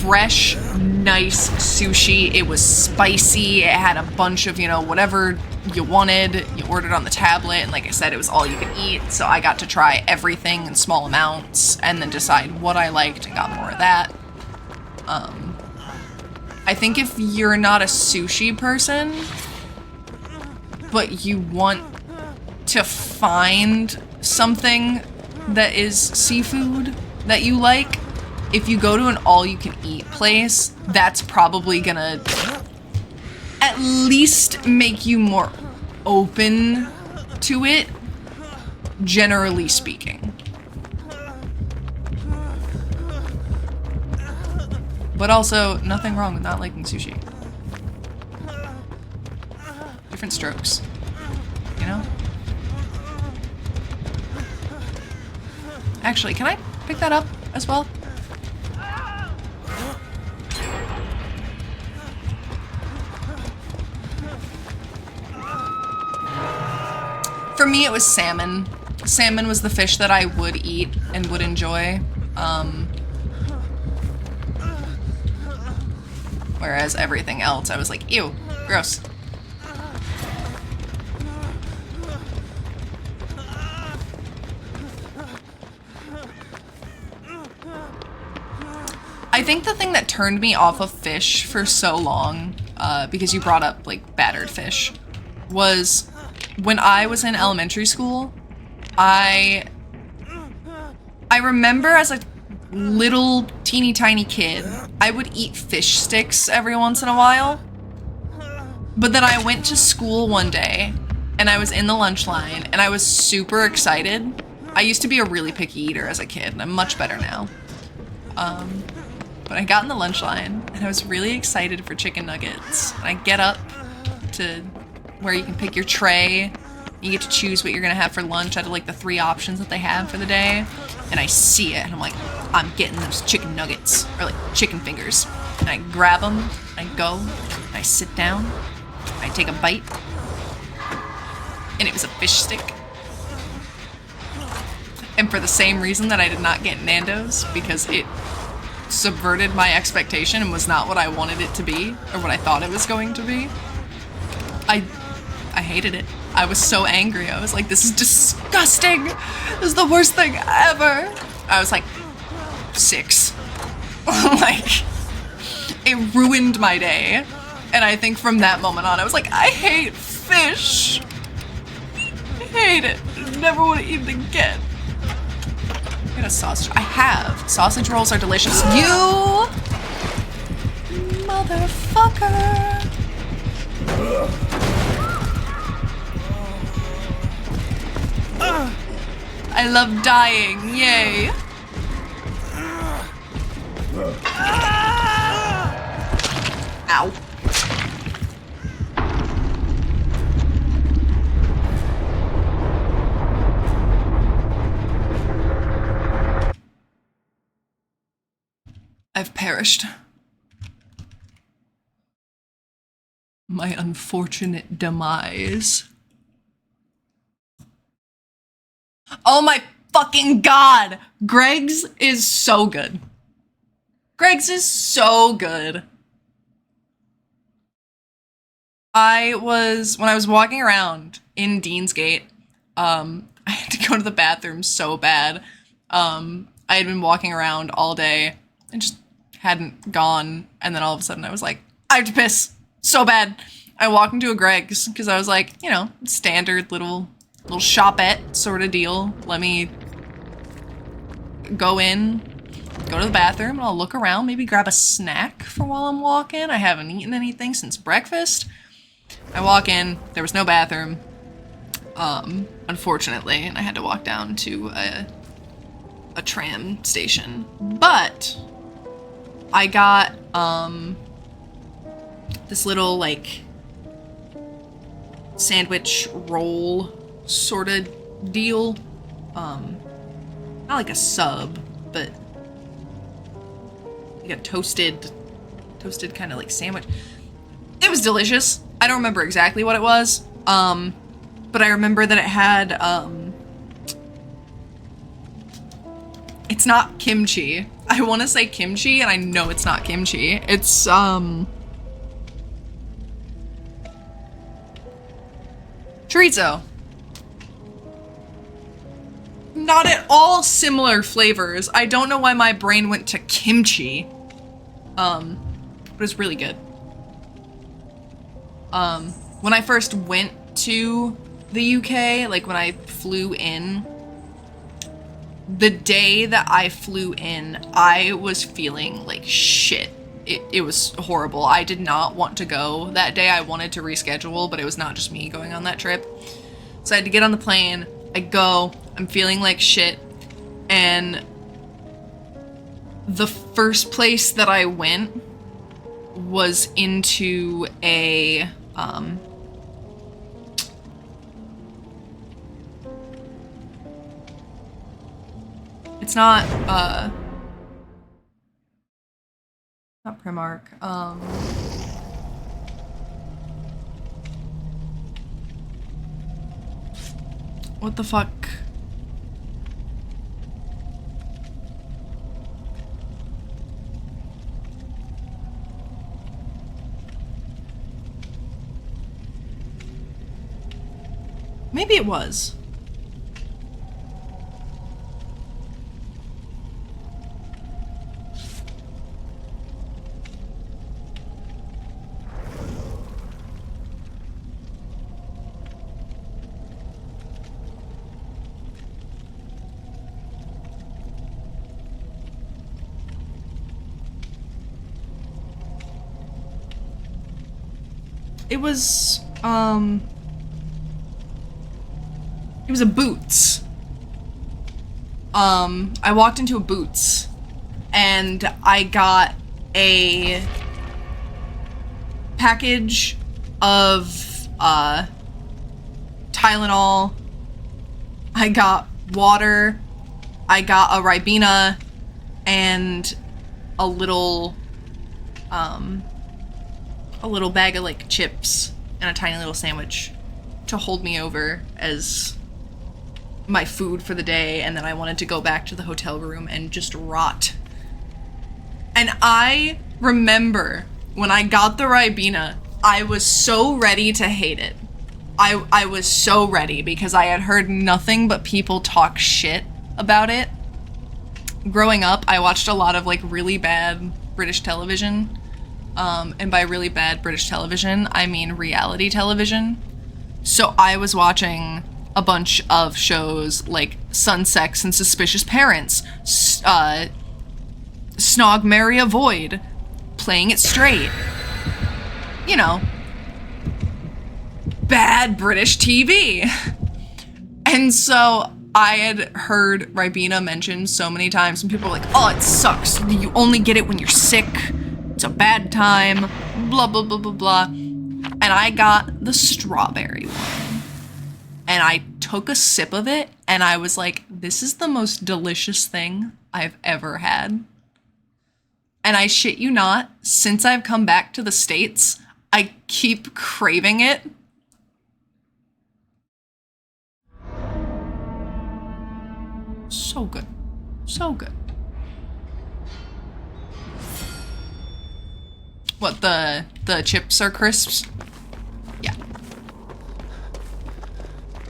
fresh, nice sushi. It was spicy. It had a bunch of, you know, whatever you wanted. You ordered on the tablet, and like I said, it was all you could eat. So I got to try everything in small amounts and then decide what I liked and got more of that. I think if you're not a sushi person, but you want to find something that is seafood that you like, if you go to an all-you-can-eat place, that's probably gonna at least make you more open to it, generally speaking. But also, nothing wrong with not liking sushi. Different strokes, you know? Actually, can I pick that up as well? For me, it was salmon. Salmon was the fish that I would eat and would enjoy. Whereas everything else, I was like, ew, gross. I think the thing that turned me off of fish for so long, because you brought up like battered fish, was when I was in elementary school. I remember as a little teeny tiny kid, I would eat fish sticks every once in a while. But then I went to school one day and I was in the lunch line and I was super excited. I used to be a really picky eater as a kid and I'm much better now. But I got in the lunch line and I was really excited for chicken nuggets. And I get up to where you can pick your tray. You get to choose what you're gonna have for lunch out of like the 3 options that they have for the day. And I see it and I'm like, I'm getting those chicken nuggets, or like chicken fingers. And I grab them, I go, I sit down, I take a bite, and it was a fish stick. And for the same reason that I did not get Nando's, because it subverted my expectation and was not what I wanted it to be, or what I thought it was going to be. I hated it. I was so angry. I was like, this is disgusting. This is the worst thing ever. I was like 6. Like, it ruined my day. And I think from that moment on, I was like, I hate fish. I hate it. I never want to eat it again. Get a sausage. I have. Sausage rolls are delicious. You motherfucker. I love dying. Yay. Ow. I've perished. My unfortunate demise. Oh my fucking god! Greg's is so good. Greg's is so good. When I was walking around in Deansgate, I had to go to the bathroom so bad. I had been walking around all day and just hadn't gone, and then all of a sudden I was like, I have to piss so bad. I walked into a Greg's because I was like, you know, standard little shopette sort of deal. Let me go in, go to the bathroom, and I'll look around, maybe grab a snack for while I'm walking. I haven't eaten anything since breakfast. I walk in, there was no bathroom, unfortunately, and I had to walk down to a tram station. But I got this little like sandwich roll sort of deal. Not like a sub, but like a toasted kind of like sandwich. It was delicious. I don't remember exactly what it was, but I remember that it had, it's not kimchi. I want to say kimchi, and I know it's not kimchi. It's, chorizo. Not at all similar flavors. I don't know why my brain went to kimchi. But it's really good. When I first went to the UK, like when I flew in, the day that I flew in, I was feeling like shit. It was horrible. I did not want to go that day. I wanted to reschedule, but it was not just me going on that trip. So I had to get on the plane. I go, I'm feeling like shit, and the first place that I went was into a, It's not, not Primark, what the fuck? Maybe it was. It was a Boots. I walked into a Boots and I got a package of Tylenol. I got water. I got a Ribena and a little bag of like chips and a tiny little sandwich to hold me over as my food for the day, and then I wanted to go back to the hotel room and just rot. And I remember when I got the Ribena, I was so ready to hate it. I was so ready because I had heard nothing but people talk shit about it. Growing up, I watched a lot of like really bad British television. And by really bad British television, I mean reality television. So I was watching a bunch of shows like Sun Sex and Suspicious Parents, Snog, Marry, Avoid, Playing It Straight. You know, bad British TV. And so I had heard Ribena mentioned so many times, and people were like, oh, it sucks. You only get it when you're sick. It's a bad time. Blah, blah, blah, blah, blah. And I got the strawberry one. And I took a sip of it, and I was like, this is the most delicious thing I've ever had. And I shit you not, since I've come back to the States, I keep craving it. So good. So good. What, the chips are crisps? Yeah.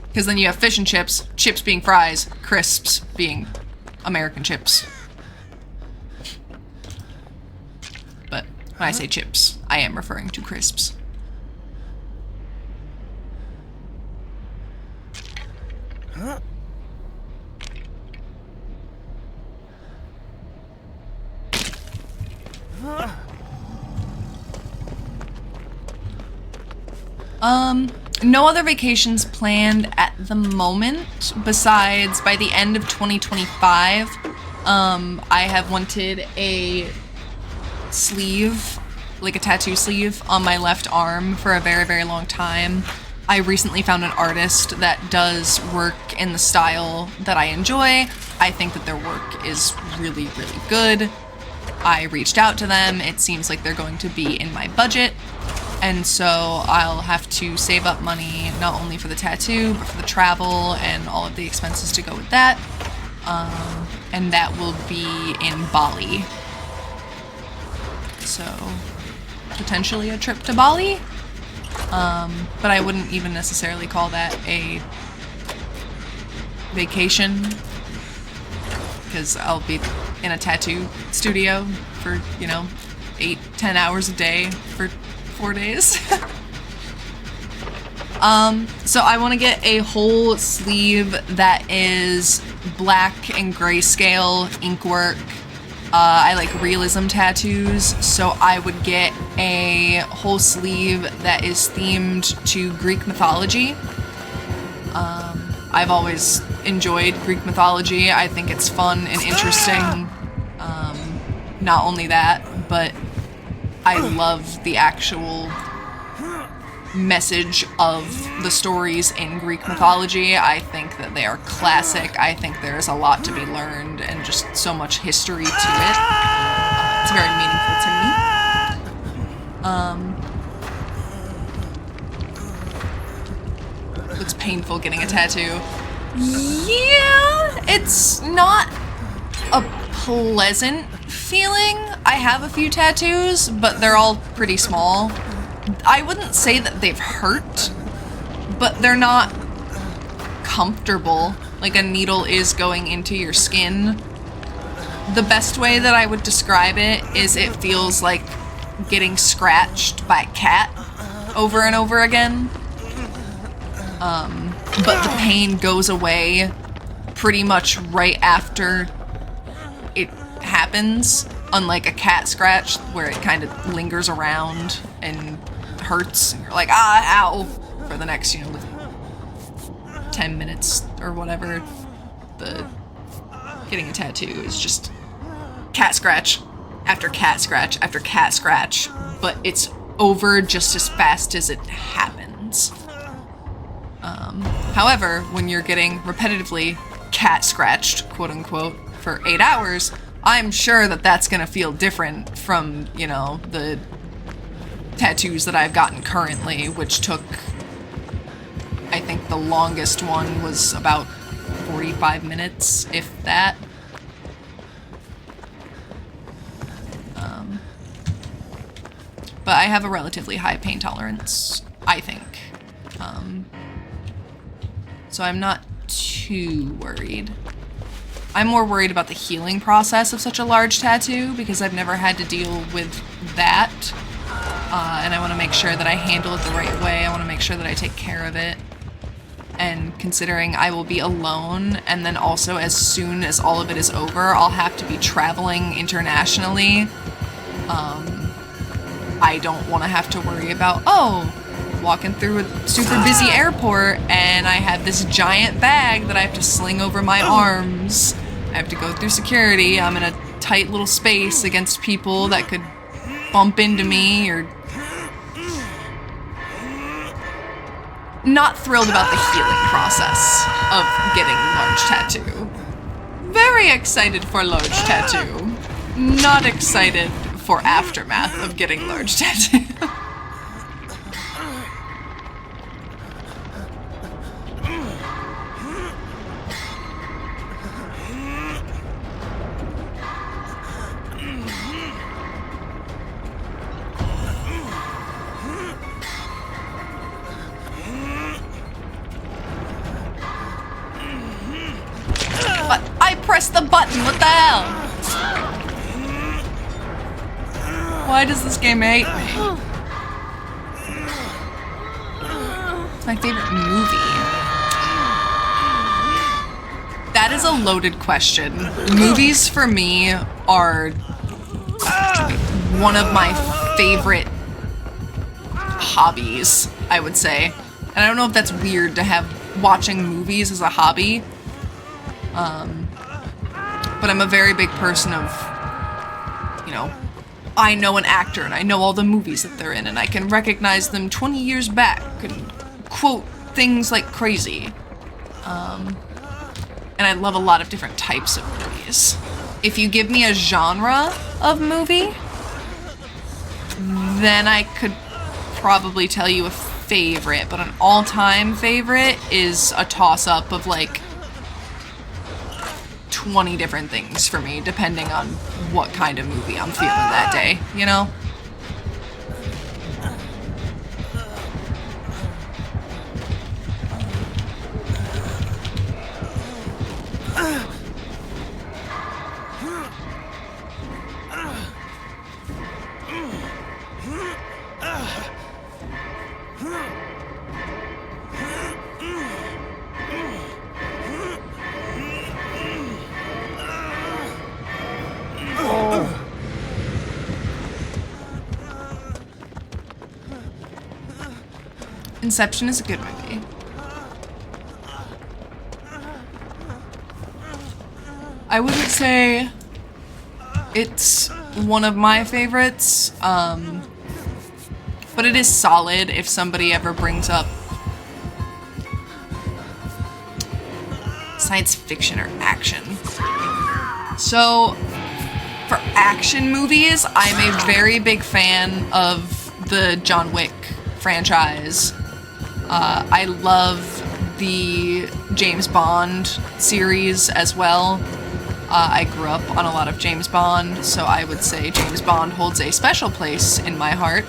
Because then you have fish and chips, chips being fries, crisps being American chips. But when I say chips, I am referring to crisps. Huh? No other vacations planned at the moment, besides by the end of 2025, I have wanted a sleeve, like a tattoo sleeve on my left arm for a very, very long time. I recently found an artist that does work in the style that I enjoy. I think that their work is really, really good. I reached out to them. It seems like they're going to be in my budget. And so I'll have to save up money not only for the tattoo, but for the travel and all of the expenses to go with that. And that will be in Bali. So potentially a trip to Bali. But I wouldn't even necessarily call that a vacation, because I'll be in a tattoo studio for, 8-10 hours a day for 4 days. So I want to get a whole sleeve that is black and grayscale ink work. I like realism tattoos, so I would get a whole sleeve that is themed to Greek mythology. I've always enjoyed Greek mythology. I think it's fun and interesting. Not only that, but I love the actual message of the stories in Greek mythology. I think that they are classic. I think there's a lot to be learned and just so much history to it. It's very meaningful to me. Looks painful getting a tattoo. Yeah, it's not a pleasant feeling. I have a few tattoos, but they're all pretty small. I wouldn't say that they've hurt, but they're not comfortable. Like a needle is going into your skin. The best way that I would describe it is it feels like getting scratched by a cat over and over again. But the pain goes away pretty much right after it happens, unlike a cat scratch where it kind of lingers around and hurts and you're like, ow, for the next, 10 minutes or whatever. The getting a tattoo is just cat scratch after cat scratch after cat scratch, but it's over just as fast as it happens. However, when you're getting repetitively cat scratched, quote unquote, for 8 hours, I'm sure that that's gonna feel different from, the tattoos that I've gotten currently, which took, I think the longest one was about 45 minutes, if that. But I have a relatively high pain tolerance, I think. So I'm not too worried. I'm more worried about the healing process of such a large tattoo because I've never had to deal with that. And I want to make sure that I handle it the right way. I want to make sure that I take care of it. And considering I will be alone, and then also as soon as all of it is over, I'll have to be traveling internationally. I don't want to have to worry about, walking through a super busy airport and I have this giant bag that I have to sling over my arms. I have to go through security. I'm in a tight little space against people that could bump into me or... Not thrilled about the healing process of getting large tattoo. Very excited for large tattoo. Not excited for aftermath of getting large tattoo. But I pressed the button, what the hell? Why does this game hate me? It's my favorite movie. That is a loaded question. Movies for me are one of my favorite hobbies, I would say. And I don't know if that's weird to have watching movies as a hobby. But I'm a very big person of, I know an actor and I know all the movies that they're in and I can recognize them 20 years back and quote things like crazy. And I love a lot of different types of movies. If you give me a genre of movie, then I could probably tell you a favorite, but an all-time favorite is a toss-up of 20 different things for me, depending on what kind of movie I'm feeling that day, Inception is a good movie. I wouldn't say it's one of my favorites. But it is solid if somebody ever brings up science fiction or action. So, for action movies, I'm a very big fan of the John Wick franchise. I love the James Bond series as well. I grew up on a lot of James Bond, so I would say James Bond holds a special place in my heart.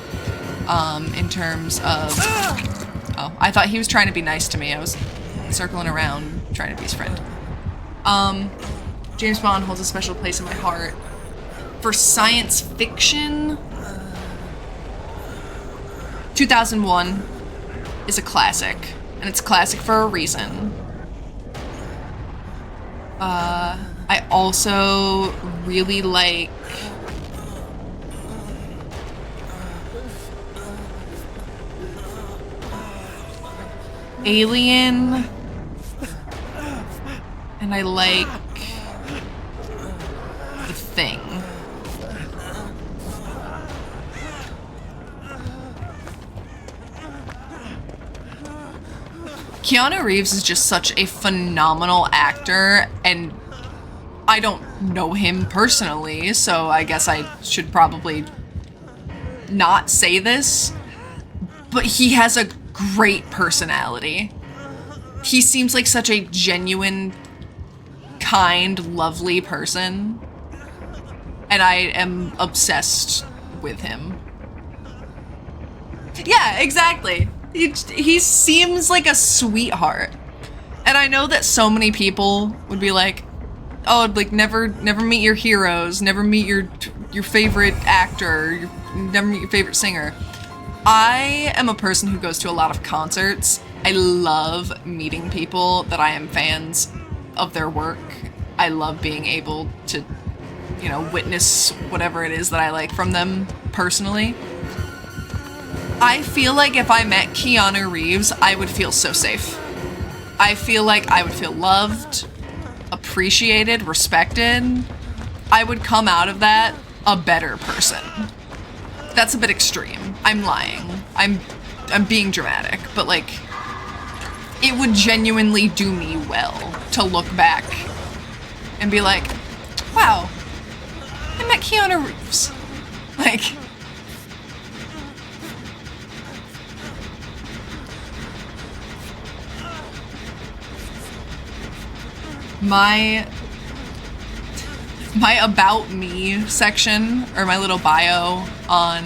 In terms of... Oh, I thought he was trying to be nice to me. I was circling around trying to be his friend. James Bond holds a special place in my heart. For science fiction, 2001 is a classic, and it's a classic for a reason. I also really like Alien, and I like The Thing. Keanu Reeves is just such a phenomenal actor, and I don't know him personally, so I guess I should probably not say this, but he has a great personality. He seems like such a genuine, kind, lovely person, and I am obsessed with him. Yeah, exactly. He seems like a sweetheart. And I know that so many people would be like, oh, like never meet your heroes, never meet your favorite actor, never meet your favorite singer. I am a person who goes to a lot of concerts. I love meeting people that I am fans of their work. I love being able to, you know, witness whatever it is that I like from them personally. I feel like if I met Keanu Reeves, I would feel so safe. I feel like I would feel loved, appreciated, respected. I would come out of that a better person. That's a bit extreme. I'm lying. I'm being dramatic, but like, it would genuinely do me well to look back and be like, wow, I met Keanu Reeves. Like, my About Me section, or my little bio on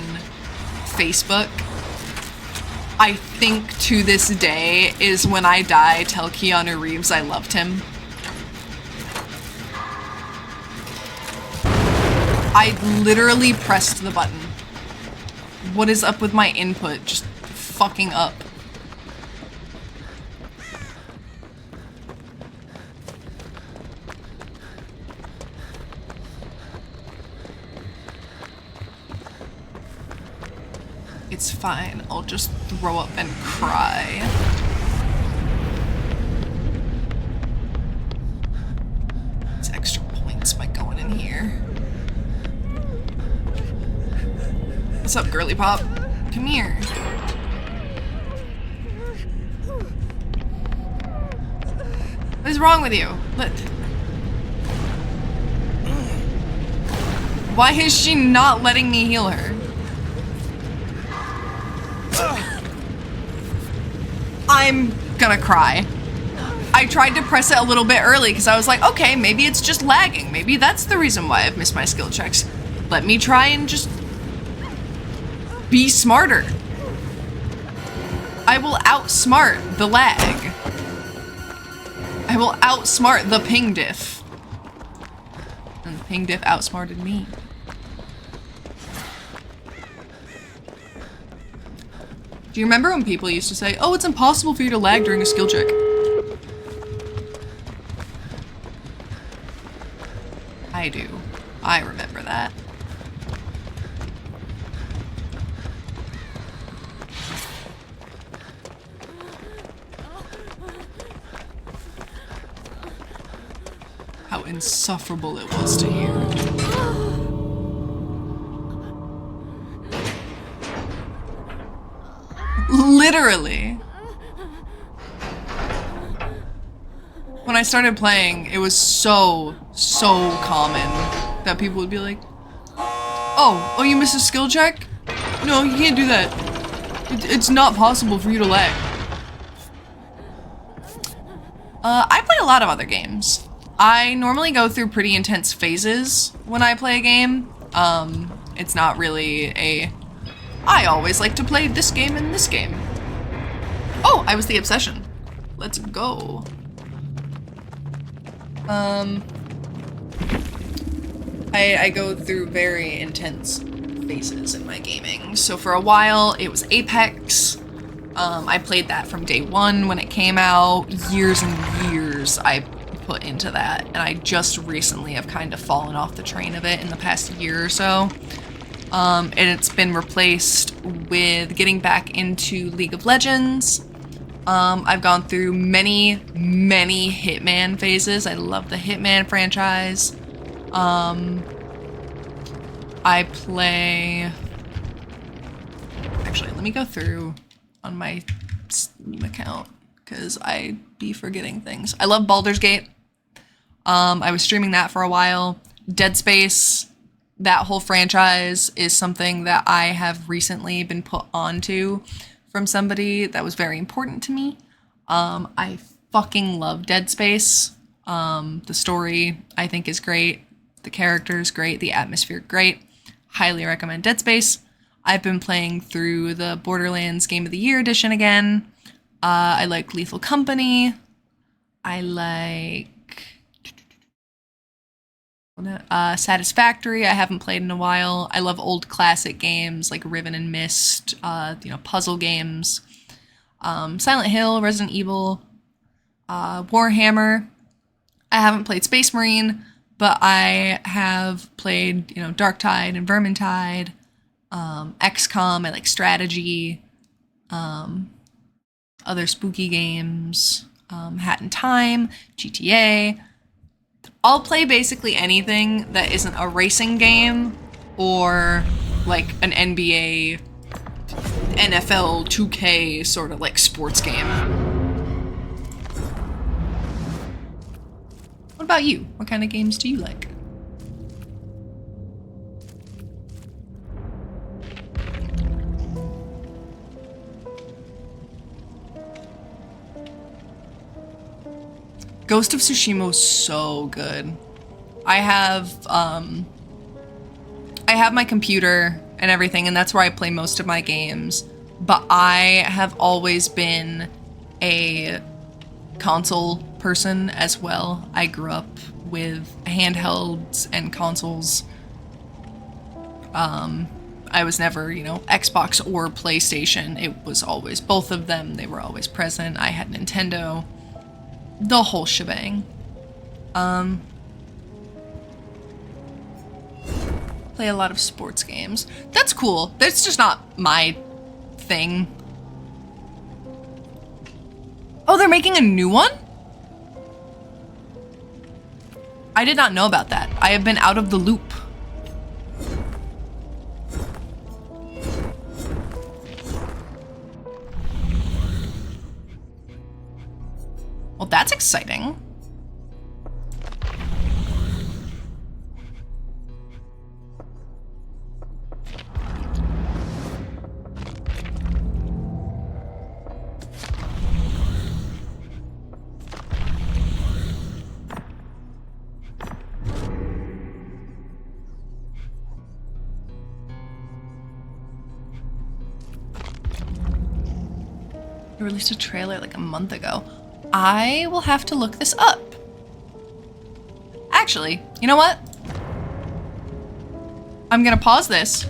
Facebook, I think to this day is when I die, tell Keanu Reeves I loved him. I literally pressed the button. What is up with my input? Just fucking up. It's fine. I'll just throw up and cry. It's extra points by going in here. What's up, girly pop? Come here. What is wrong with you? What? Why is she not letting me heal her? I'm gonna cry. I tried to press it a little bit early because I was like, okay, maybe it's just lagging. Maybe that's the reason why I've missed my skill checks. Let me try and just be smarter. I will outsmart the lag. I will outsmart the ping diff. And the ping diff outsmarted me. Do you remember when people used to say, oh, it's impossible for you to lag during a skill check? I do. I remember that. How insufferable it was to hear. Literally. When I started playing, it was so common that people would be like, oh, you missed a skill check? No, you can't do that. It's not possible for you to lag. I play a lot of other games. I normally go through pretty intense phases when I play a game. It's not really I always like to play this game and this game. Oh, I was the obsession. Let's go. I go through very intense phases in my gaming. So for a while, it was Apex. I played that from day one when it came out. Years and years I put into that, and I just recently have kind of fallen off the train of it in the past year or so. And it's been replaced with getting back into League of Legends. I've gone through many Hitman phases. I love the Hitman franchise. I play... Actually, let me go through on my Steam account, because I'd be forgetting things. I love Baldur's Gate. I was streaming that for a while. Dead Space, that whole franchise is something that I have recently been put onto from somebody that was very important to me. I fucking love Dead Space. The story, I think, is great. The characters, great. The atmosphere, great. Highly recommend Dead Space. I've been playing through the Borderlands Game of the Year edition again. I like Lethal Company. I like Satisfactory. I haven't played in a while. I love old classic games like Riven and Mist, puzzle games. Silent Hill, Resident Evil, Warhammer. I haven't played Space Marine, but I have played, Darktide and Vermintide, XCOM. I like strategy, other spooky games, Hat in Time, GTA. I'll play basically anything that isn't a racing game or like an NBA, NFL 2K sort of like sports game. What about you? What kind of games do you like? Ghost of Tsushima was so good. I have my computer and everything, and that's where I play most of my games. But I have always been a console person as well. I grew up with handhelds and consoles. I was never, Xbox or PlayStation. It was always both of them. They were always present. I had Nintendo. The whole shebang. Play a lot of sports games. That's cool. That's just not my thing. Oh, they're making a new one? I did not know about that. I have been out of the loop. Well, that's exciting. They released a trailer like a month ago. I will have to look this up. Actually, you know what? I'm gonna pause this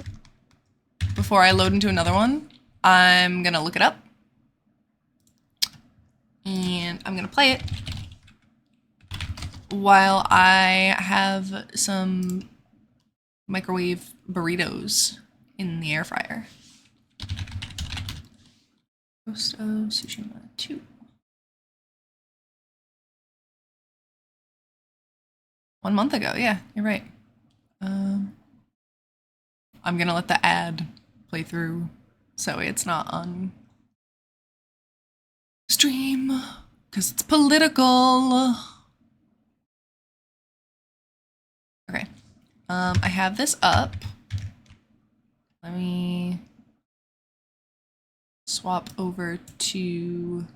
before I load into another one. I'm gonna look it up. And I'm gonna play it while I have some microwave burritos in the air fryer. Ghost of Tsushima 2. 1 month ago, yeah, you're right. I'm gonna let the ad play through so it's not on Stream, because it's political. Okay. I have this up. Let me swap over to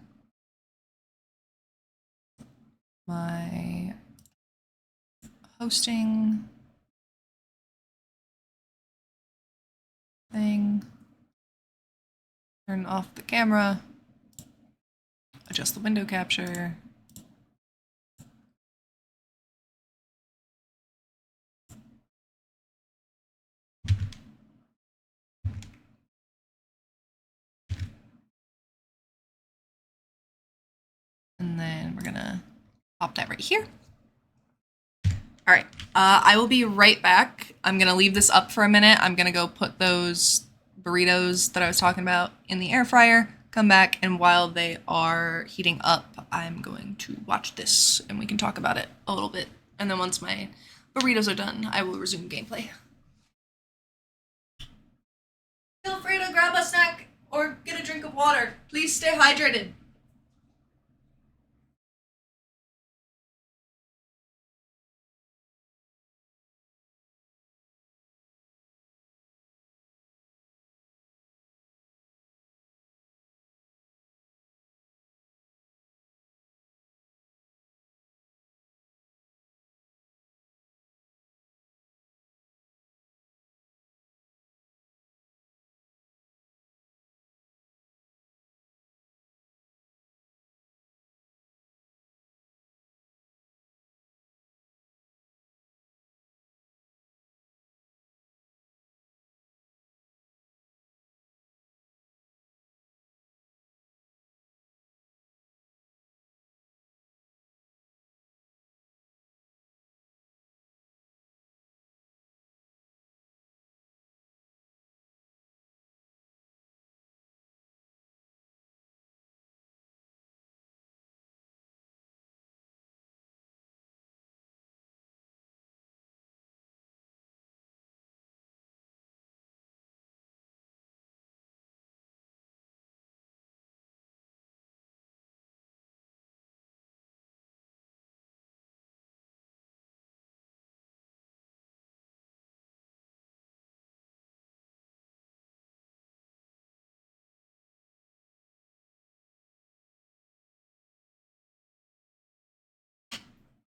my hosting thing. Turn off the camera. Adjust the window capture. And then we're gonna pop that right here. All right, I will be right back. I'm gonna leave this up for a minute. I'm gonna go put those burritos that I was talking about in the air fryer, come back, and while they are heating up, I'm going to watch this and we can talk about it a little bit. And then once my burritos are done, I will resume gameplay. Feel free to grab a snack or get a drink of water. Please stay hydrated.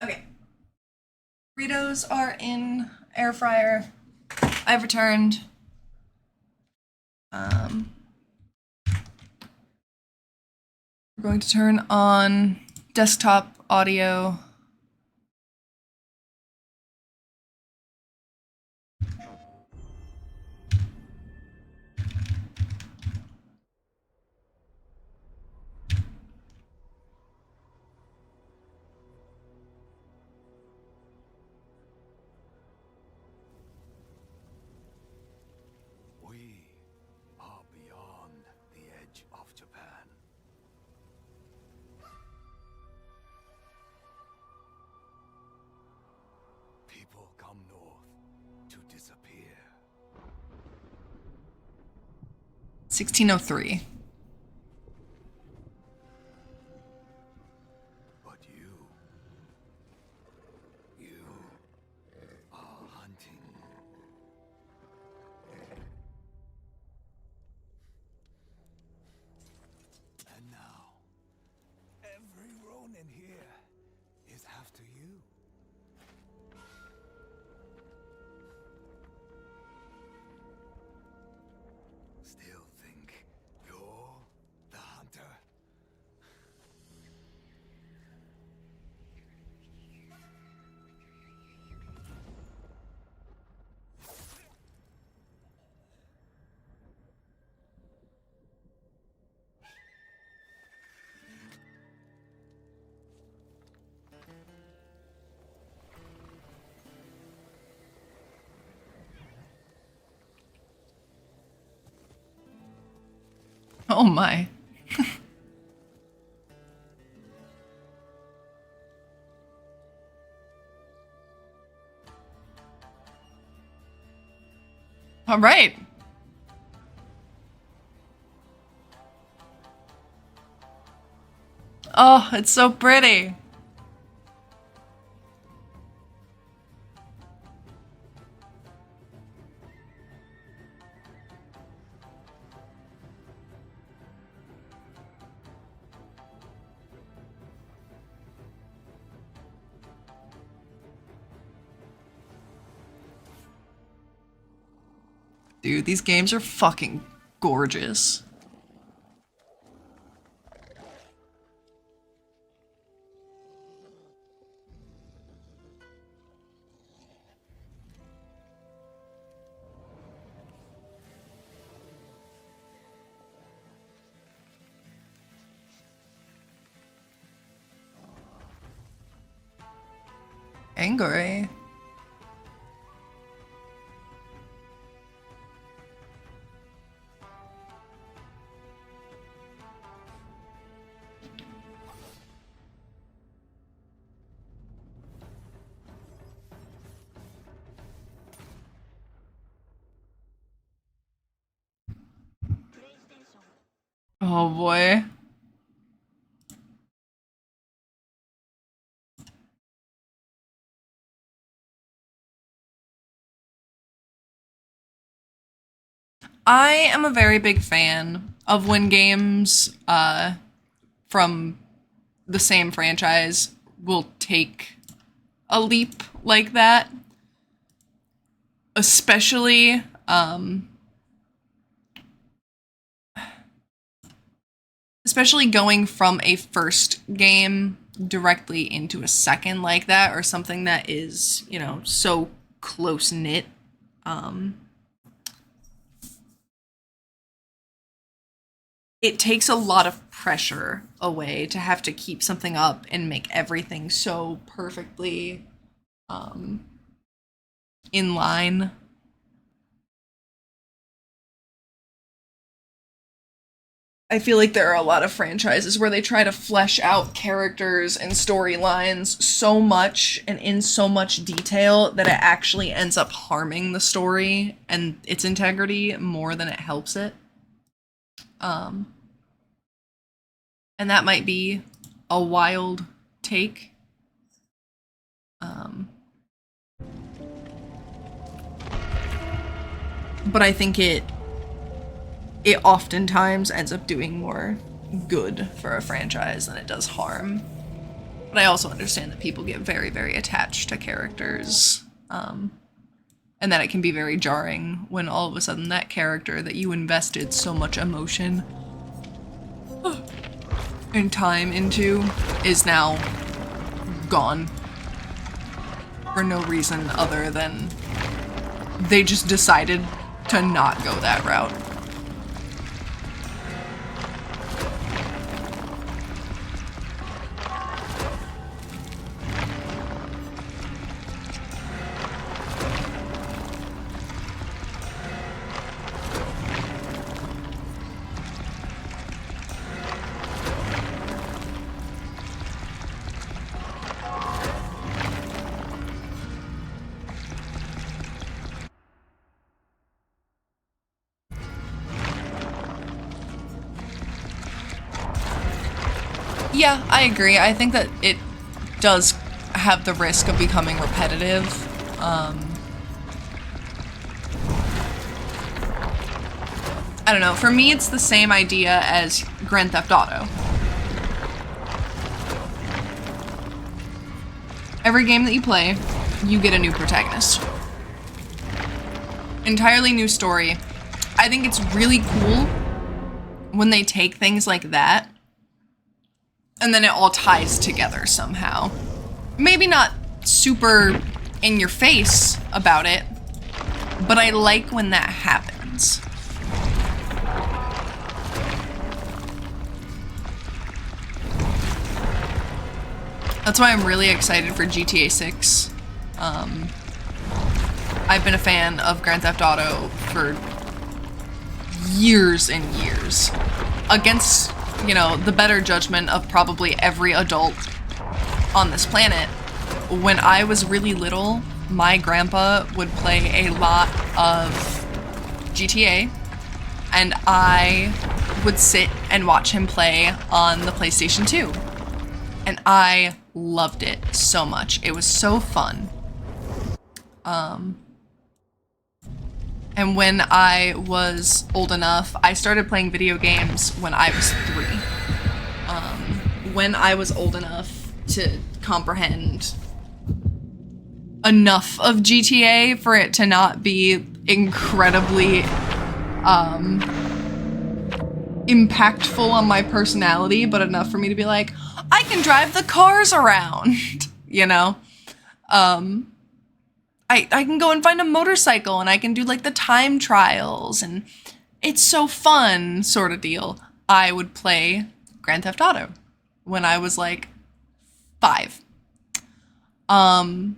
Okay. Burritos are in air fryer. I've returned. We're going to turn on desktop audio. We are beyond the edge of Japan. People come north to disappear. 1603. But you are hunting. And now, every Ronin here is after you. Still think you're the hunter? Oh my. All right. Oh, it's so pretty. Dude, these games are fucking gorgeous. Angry. Oh boy. I am a very big fan of when games from the same franchise will take a leap like that. Especially especially going from a first game directly into a second like that, or something that is, you know, so close knit. It takes a lot of pressure away to have to keep something up and make everything so perfectly in line. I feel like there are a lot of franchises where they try to flesh out characters and storylines so much and in so much detail that it actually ends up harming the story and its integrity more than it helps it. And that might be a wild take. But I think it oftentimes ends up doing more good for a franchise than it does harm. But I also understand that people get very, very attached to characters, and that it can be very jarring when all of a sudden that character that you invested so much emotion and time into is now gone for no reason other than they just decided to not go that route. Yeah, I agree. I think that it does have the risk of becoming repetitive. I don't know. For me, it's the same idea as Grand Theft Auto. Every game that you play, you get a new protagonist. Entirely new story. I think it's really cool when they take things like that and then it all ties together somehow. Maybe not super in your face about it, but I like when that happens. That's why I'm really excited for GTA 6. I've been a fan of Grand Theft Auto for years and years. Against, you know, the better judgment of probably every adult on this planet. When I was really little, my grandpa would play a lot of GTA, and I would sit and watch him play on the PlayStation 2. And I loved it so much. It was so fun. And when I was old enough, I started playing video games when I was 3. When I was old enough to comprehend enough of GTA for it to not be incredibly impactful on my personality, but enough for me to be like, I can drive the cars around, you know? I can go and find a motorcycle and I can do like the time trials and it's so fun sort of deal. I would play Grand Theft Auto when I was like 5. And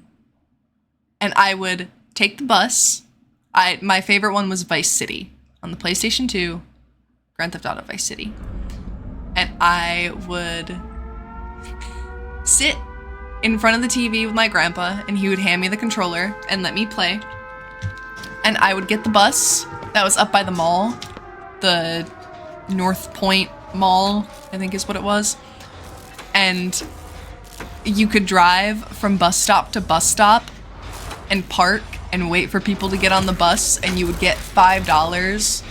I would take the bus. My favorite one was Vice City on the PlayStation 2, Grand Theft Auto Vice City. And I would sit in front of the TV with my grandpa and he would hand me the controller and let me play. And I would get the bus that was up by the mall, the North Point Mall, I think is what it was. And you could drive from bus stop to bus stop and park and wait for people to get on the bus, and you would get $5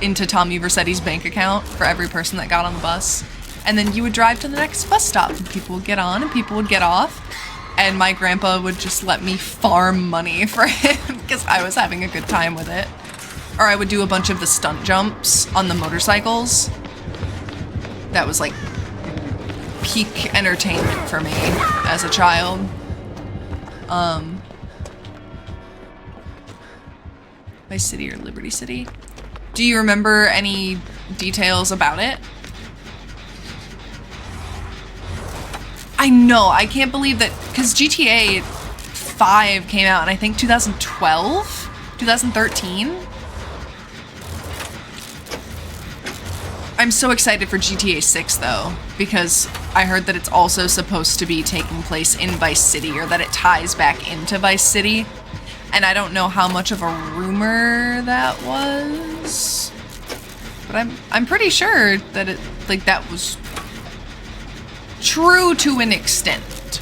into Tommy Vercetti's bank account for every person that got on the bus. And then you would drive to the next bus stop and people would get on and people would get off. And my grandpa would just let me farm money for him because I was having a good time with it. Or I would do a bunch of the stunt jumps on the motorcycles. That was like peak entertainment for me as a child. Vice City or Liberty City? Do you remember any details about it? I know, I can't believe that, because GTA 5 came out in I think 2012? 2013? I'm so excited for GTA 6 though, because I heard that it's also supposed to be taking place in Vice City, or that it ties back into Vice City. And I don't know how much of a rumor that was, but I'm pretty sure that it, like, that was true to an extent.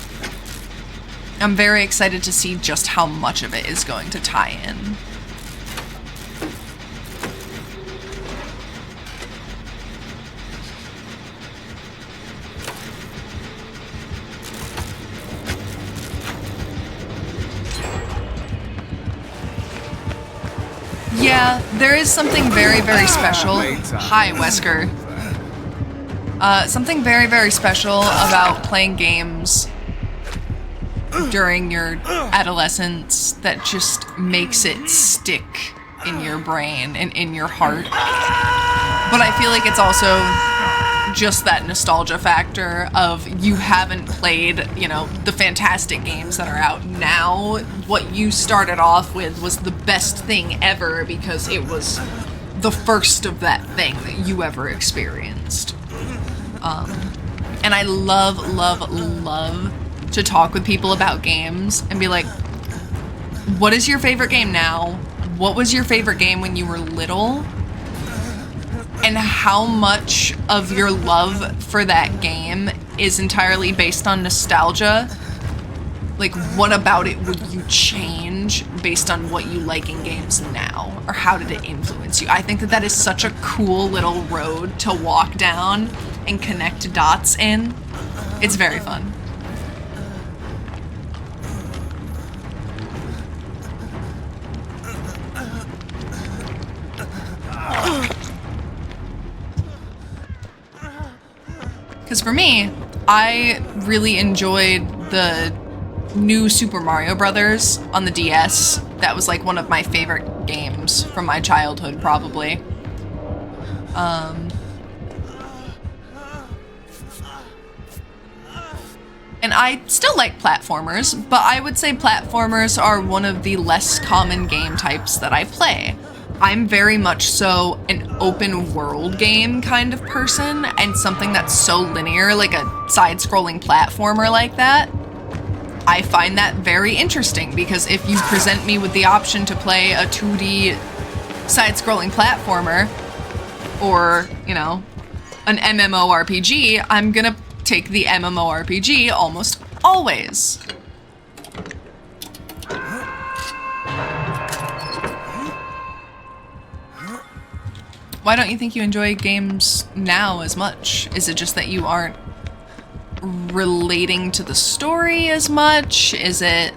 I'm very excited to see just how much of it is going to tie in. Yeah, there is something very, very special. Hi, Wesker. Something very, very special about playing games during your adolescence that just makes it stick in your brain and in your heart. But I feel like it's also just that nostalgia factor of you haven't played, you know, the fantastic games that are out now. What you started off with was the best thing ever because it was the first of that thing that you ever experienced. And I love, love, love to talk with people about games and be like, what is your favorite game now? What was your favorite game when you were little? And how much of your love for that game is entirely based on nostalgia? Like, what about it would you change based on what you like in games now? Or how did it influence you? I think that that is such a cool little road to walk down and connect dots in. It's very fun. Because for me, I really enjoyed the new Super Mario Brothers on the DS. That was like one of my favorite games from my childhood, probably. And I still like platformers, but I would say platformers are one of the less common game types that I play. I'm very much so an open world game kind of person, and something that's so linear, like a side-scrolling platformer like that, I find that very interesting, because if you present me with the option to play a 2D side-scrolling platformer, or, you know, an MMORPG, I'm gonna take the MMORPG almost always. Why don't you think you enjoy games now as much? Is it just that you aren't relating to the story as much? Is it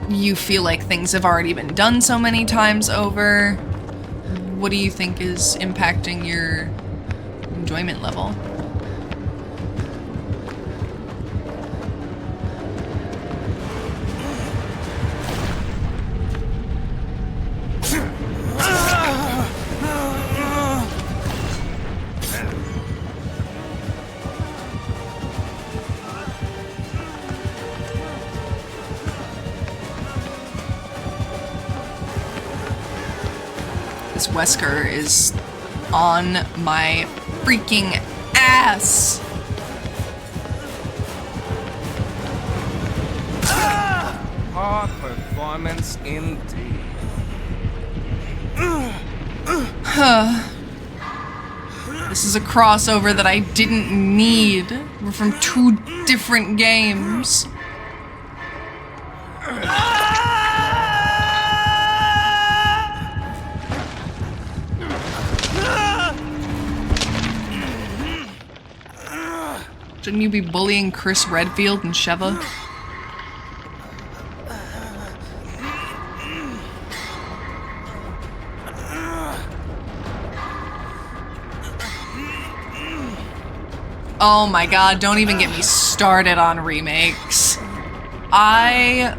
you feel like things have already been done so many times over? What do you think is impacting your enjoyment level? This Wesker is on my freaking ass. Hard performance indeed. This is a crossover that I didn't need. We're from two different games. Shouldn't you be bullying Chris Redfield and Sheva? Oh my god, don't even get me started on remakes. I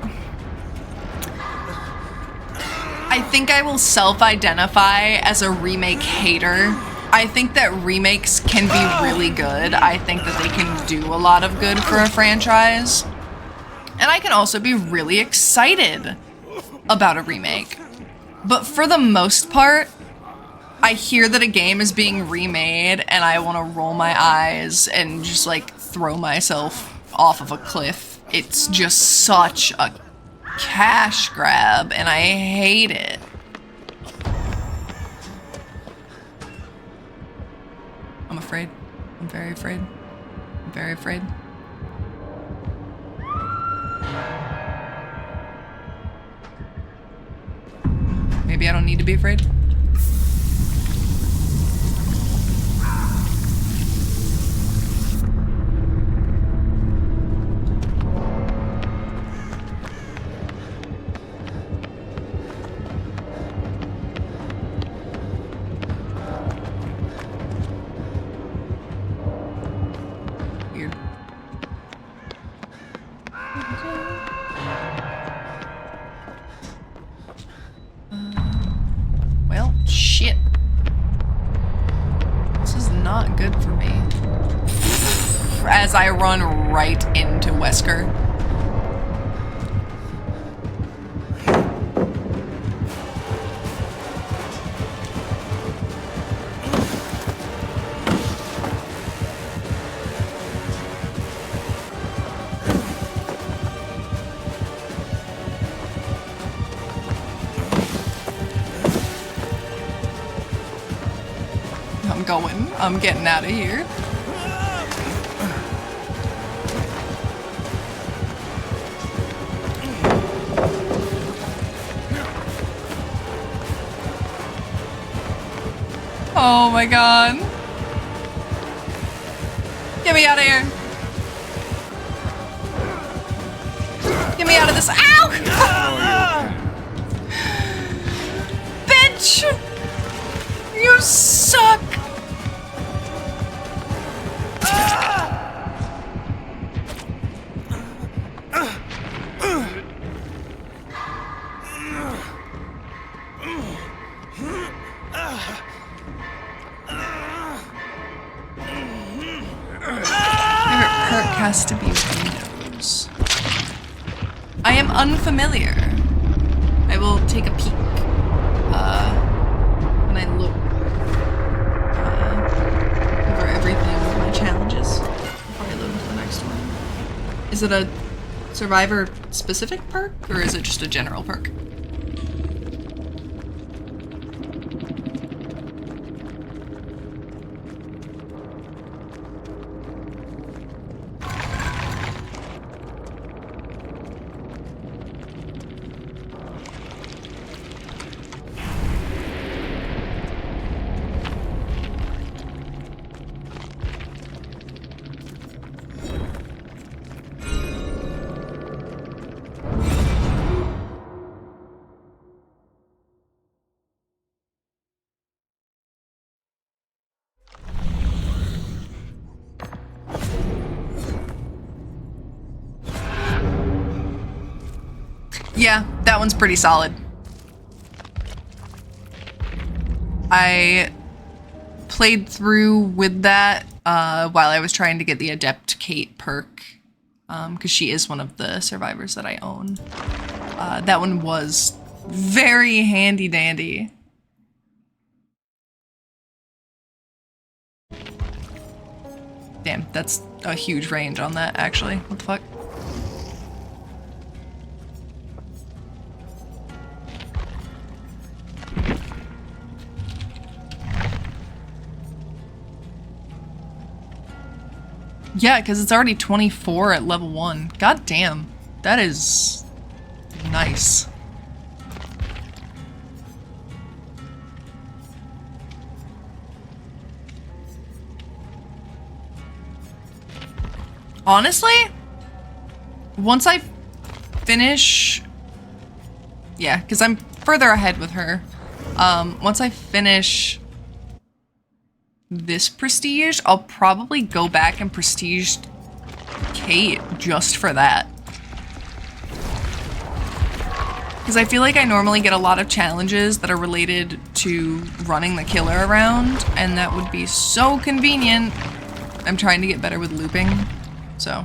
think I will self-identify as a remake hater. I think that remakes can be really good. I think that they can do a lot of good for a franchise. And I can also be really excited about a remake. But for the most part, I hear that a game is being remade and I want to roll my eyes and just like throw myself off of a cliff. It's just such a cash grab and I hate it. I'm afraid. I'm very afraid. I'm very afraid. Maybe I don't need to be afraid. Well, shit. This is not good for me. As I run right into Wesker. I'm getting out of here. Oh my god. Get me out of here. Get me out of this. Ow! Bitch! You suck! Has to be windows. I am unfamiliar. I will take a peek. When I look over everything with my challenges. I'll probably load into the next one. Is it a survivor specific perk or is it just a general perk? Yeah, that one's pretty solid. I played through with that while I was trying to get the Adept Kate perk, because she is one of the survivors that I own. That one was very handy dandy. Damn, that's a huge range on that, actually. What the fuck? Yeah, because it's already 24 at level 1. God damn. That is nice. Honestly, once I finish... Yeah, because I'm further ahead with her. Once I finish this prestige, I'll probably go back and prestige Kate just for that. Because I feel like I normally get a lot of challenges that are related to running the killer around, and that would be so convenient. I'm trying to get better with looping, so...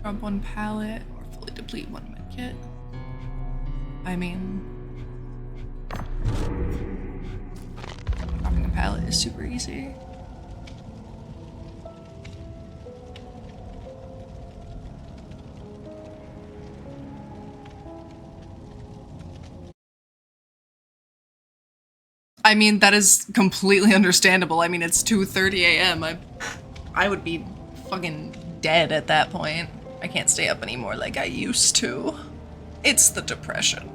Drop one pallet or fully deplete one medkit. I mean, dropping a pallet is super easy. I mean, that is completely understandable. I mean, it's 2:30 a.m. I would be fucking dead at that point. I can't stay up anymore like I used to. It's the depression.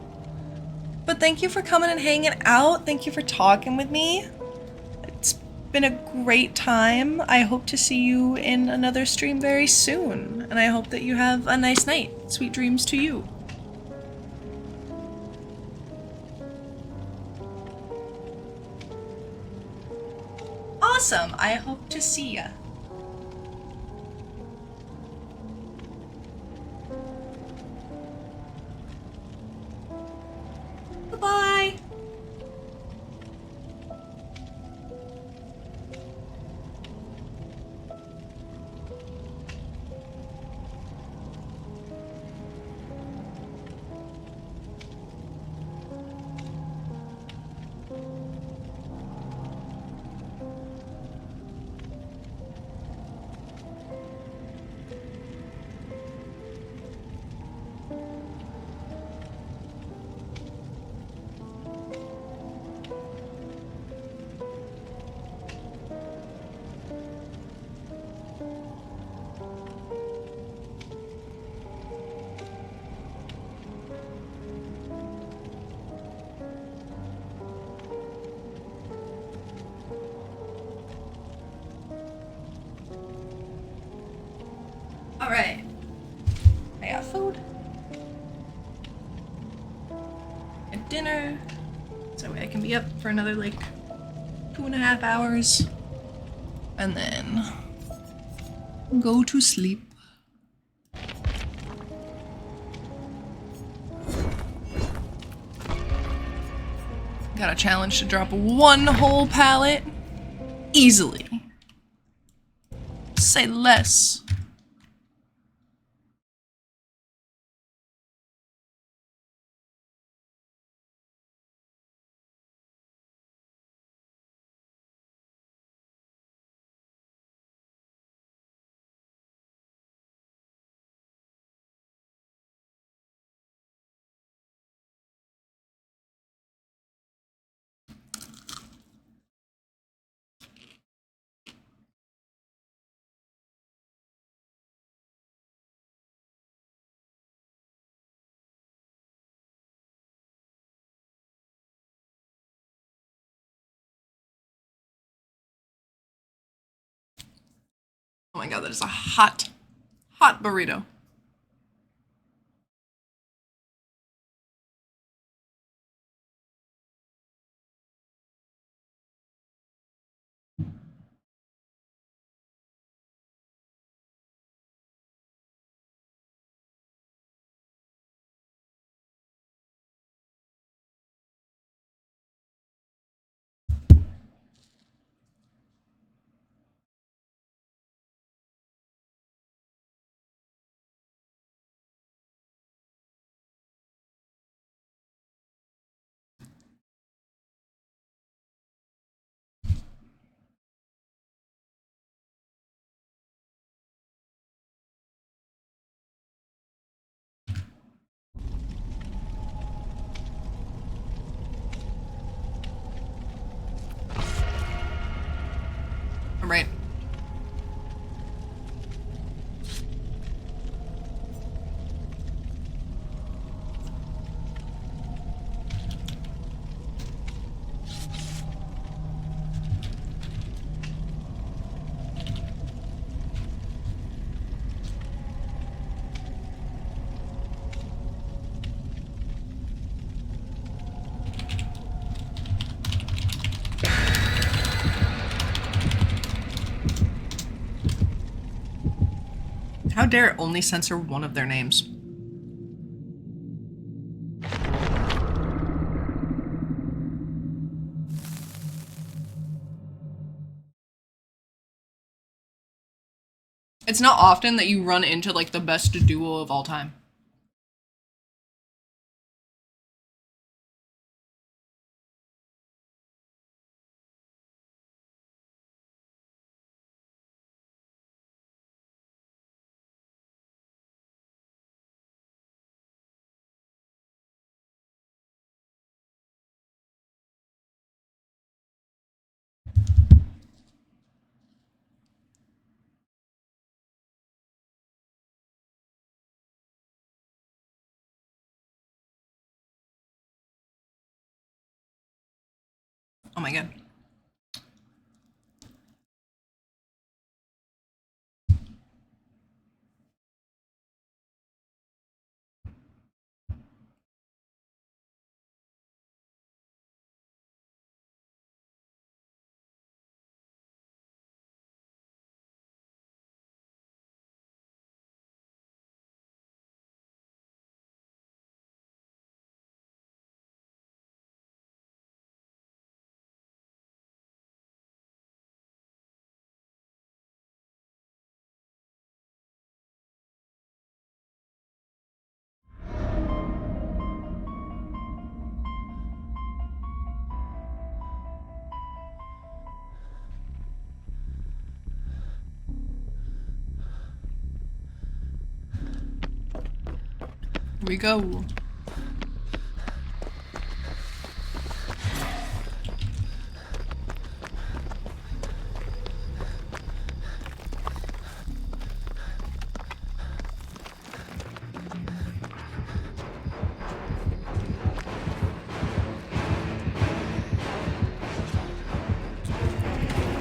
But thank you for coming and hanging out. Thank you for talking with me. It's been a great time. I hope to see you in another stream very soon. And I hope that you have a nice night. Sweet dreams to you. Awesome. I hope to see ya. Bye. Alright. I got food. And dinner. So I can be up for another like 2.5 hours. And then go to sleep. Got a challenge to drop one whole pallet easily. Say less. Oh my god, that is a hot, hot burrito. Right. How dare it only censor one of their names? It's not often that you run into like the best duo of all time. Oh my god. Here we go.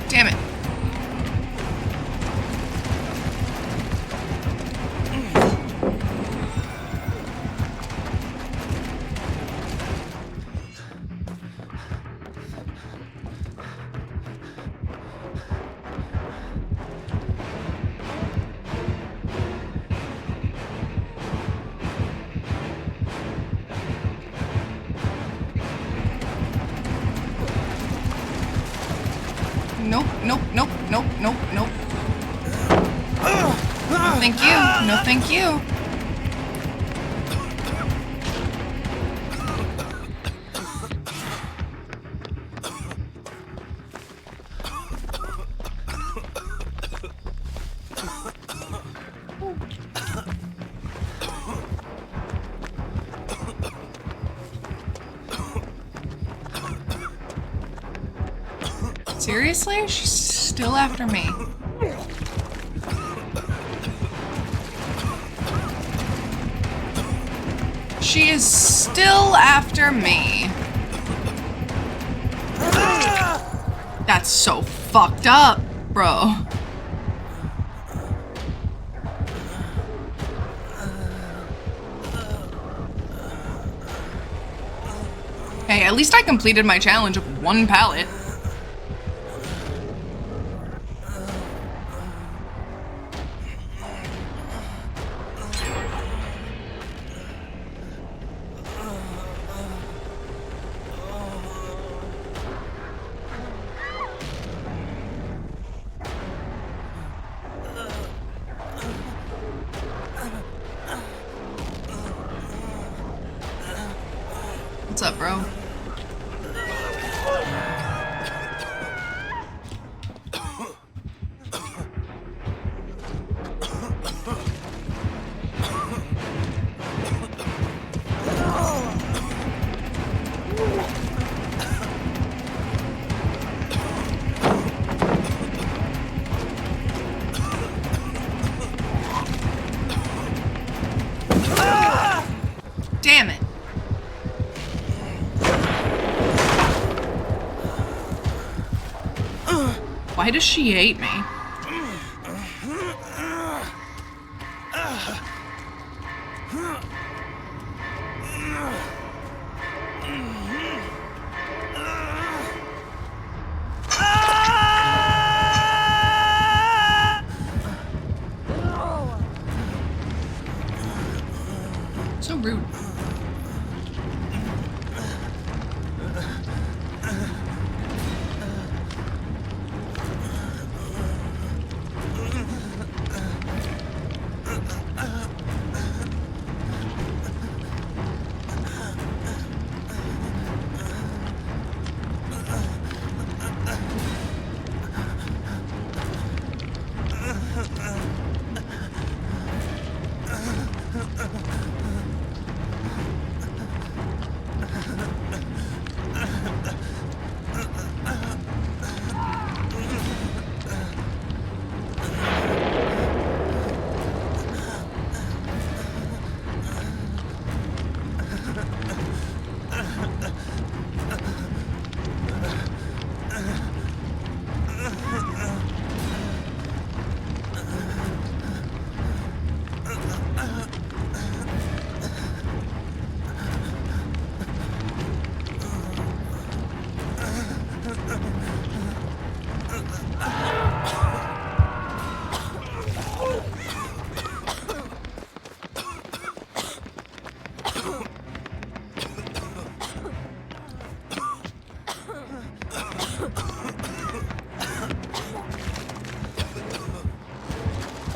Damn it. Nope, nope, nope, nope, nope, nope. No, thank you. No, thank you. Seriously? She's still after me. She is still after me. That's so fucked up, bro. At least I completed my challenge of 1 pallet. What's up, bro? Damn it. Why does she hate me? So rude.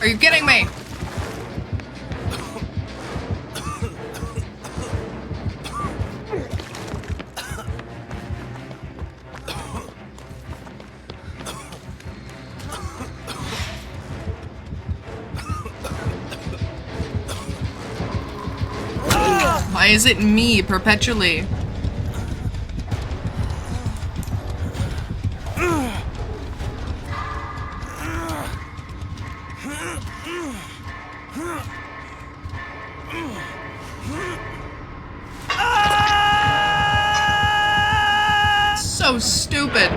Are you kidding me? Why is it me perpetually? So stupid.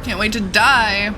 Can't wait to die.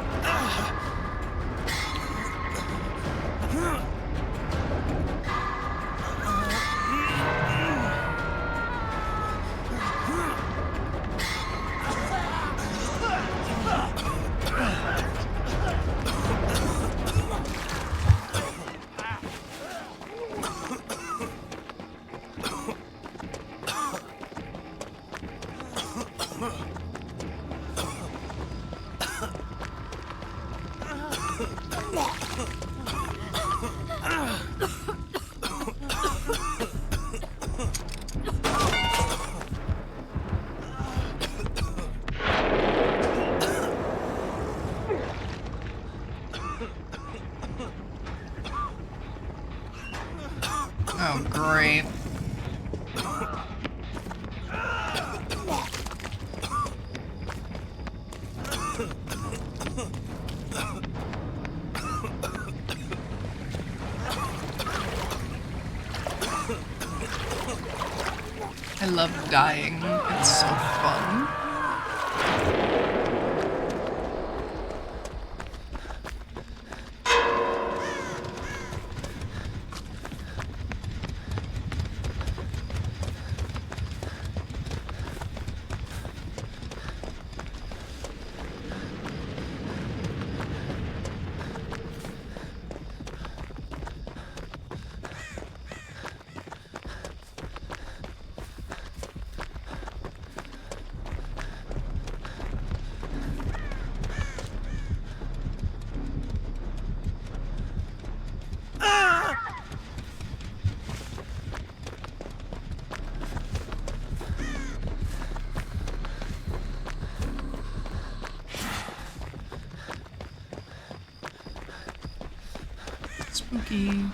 Oh, great. I love dying. It's so fun. Spooky.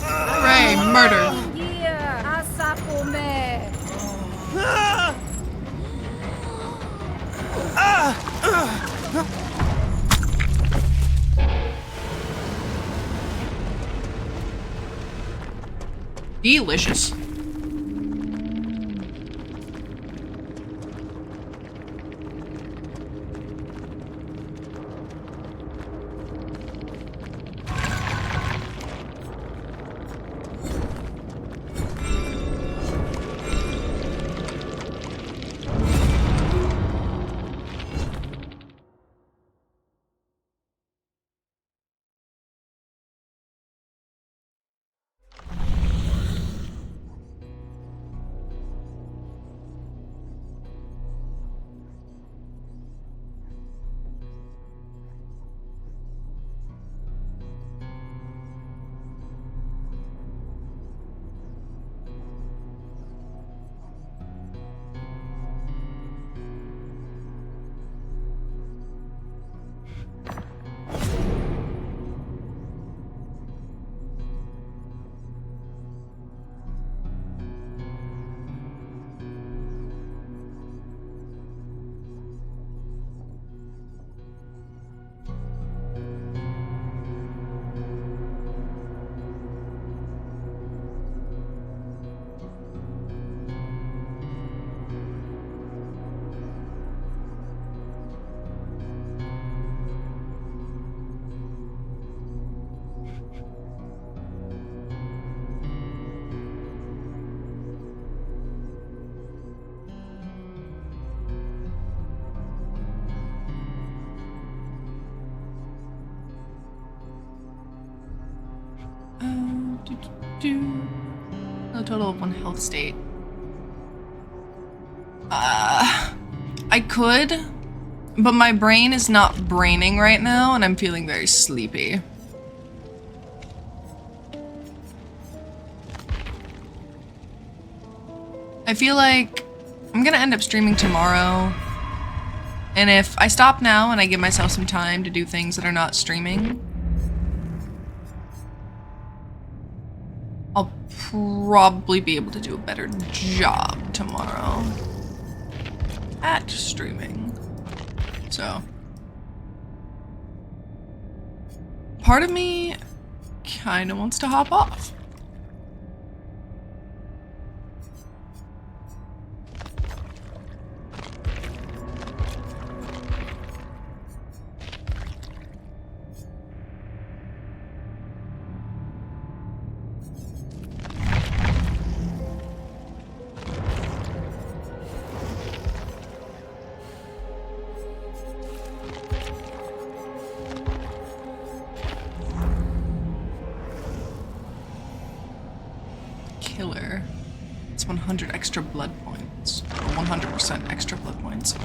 Hooray, murder. Delicious. Do, do, do. A total of 1 health state. I could, but my brain is not braining right now, and I'm feeling very sleepy. I feel like I'm gonna end up streaming tomorrow, and if I stop now and I give myself some time to do things that are not streaming, I'll probably be able to do a better job tomorrow at streaming. So, part of me kind of wants to hop off. Killer. It's 100 extra blood points. Or 100% extra blood points. No,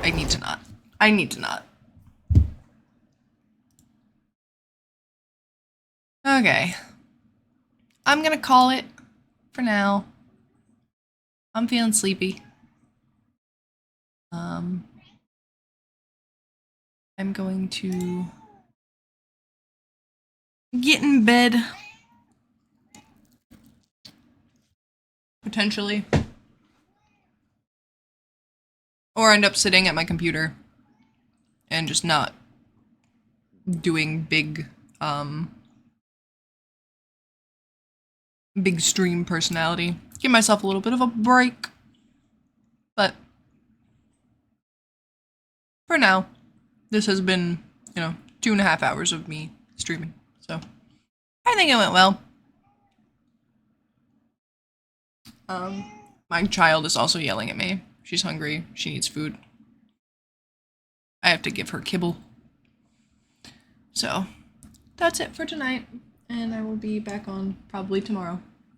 I need to not. I need to not. Okay. I'm gonna call it for now. I'm feeling sleepy. I'm going to get in bed. Potentially. Or end up sitting at my computer and just not doing big stream personality. Give myself a little bit of a break. But for now, this has been, 2.5 hours of me streaming. So I think it went well. My child is also yelling at me. She's hungry. She needs food. I have to give her kibble. So that's it for tonight. And I will be back on probably tomorrow.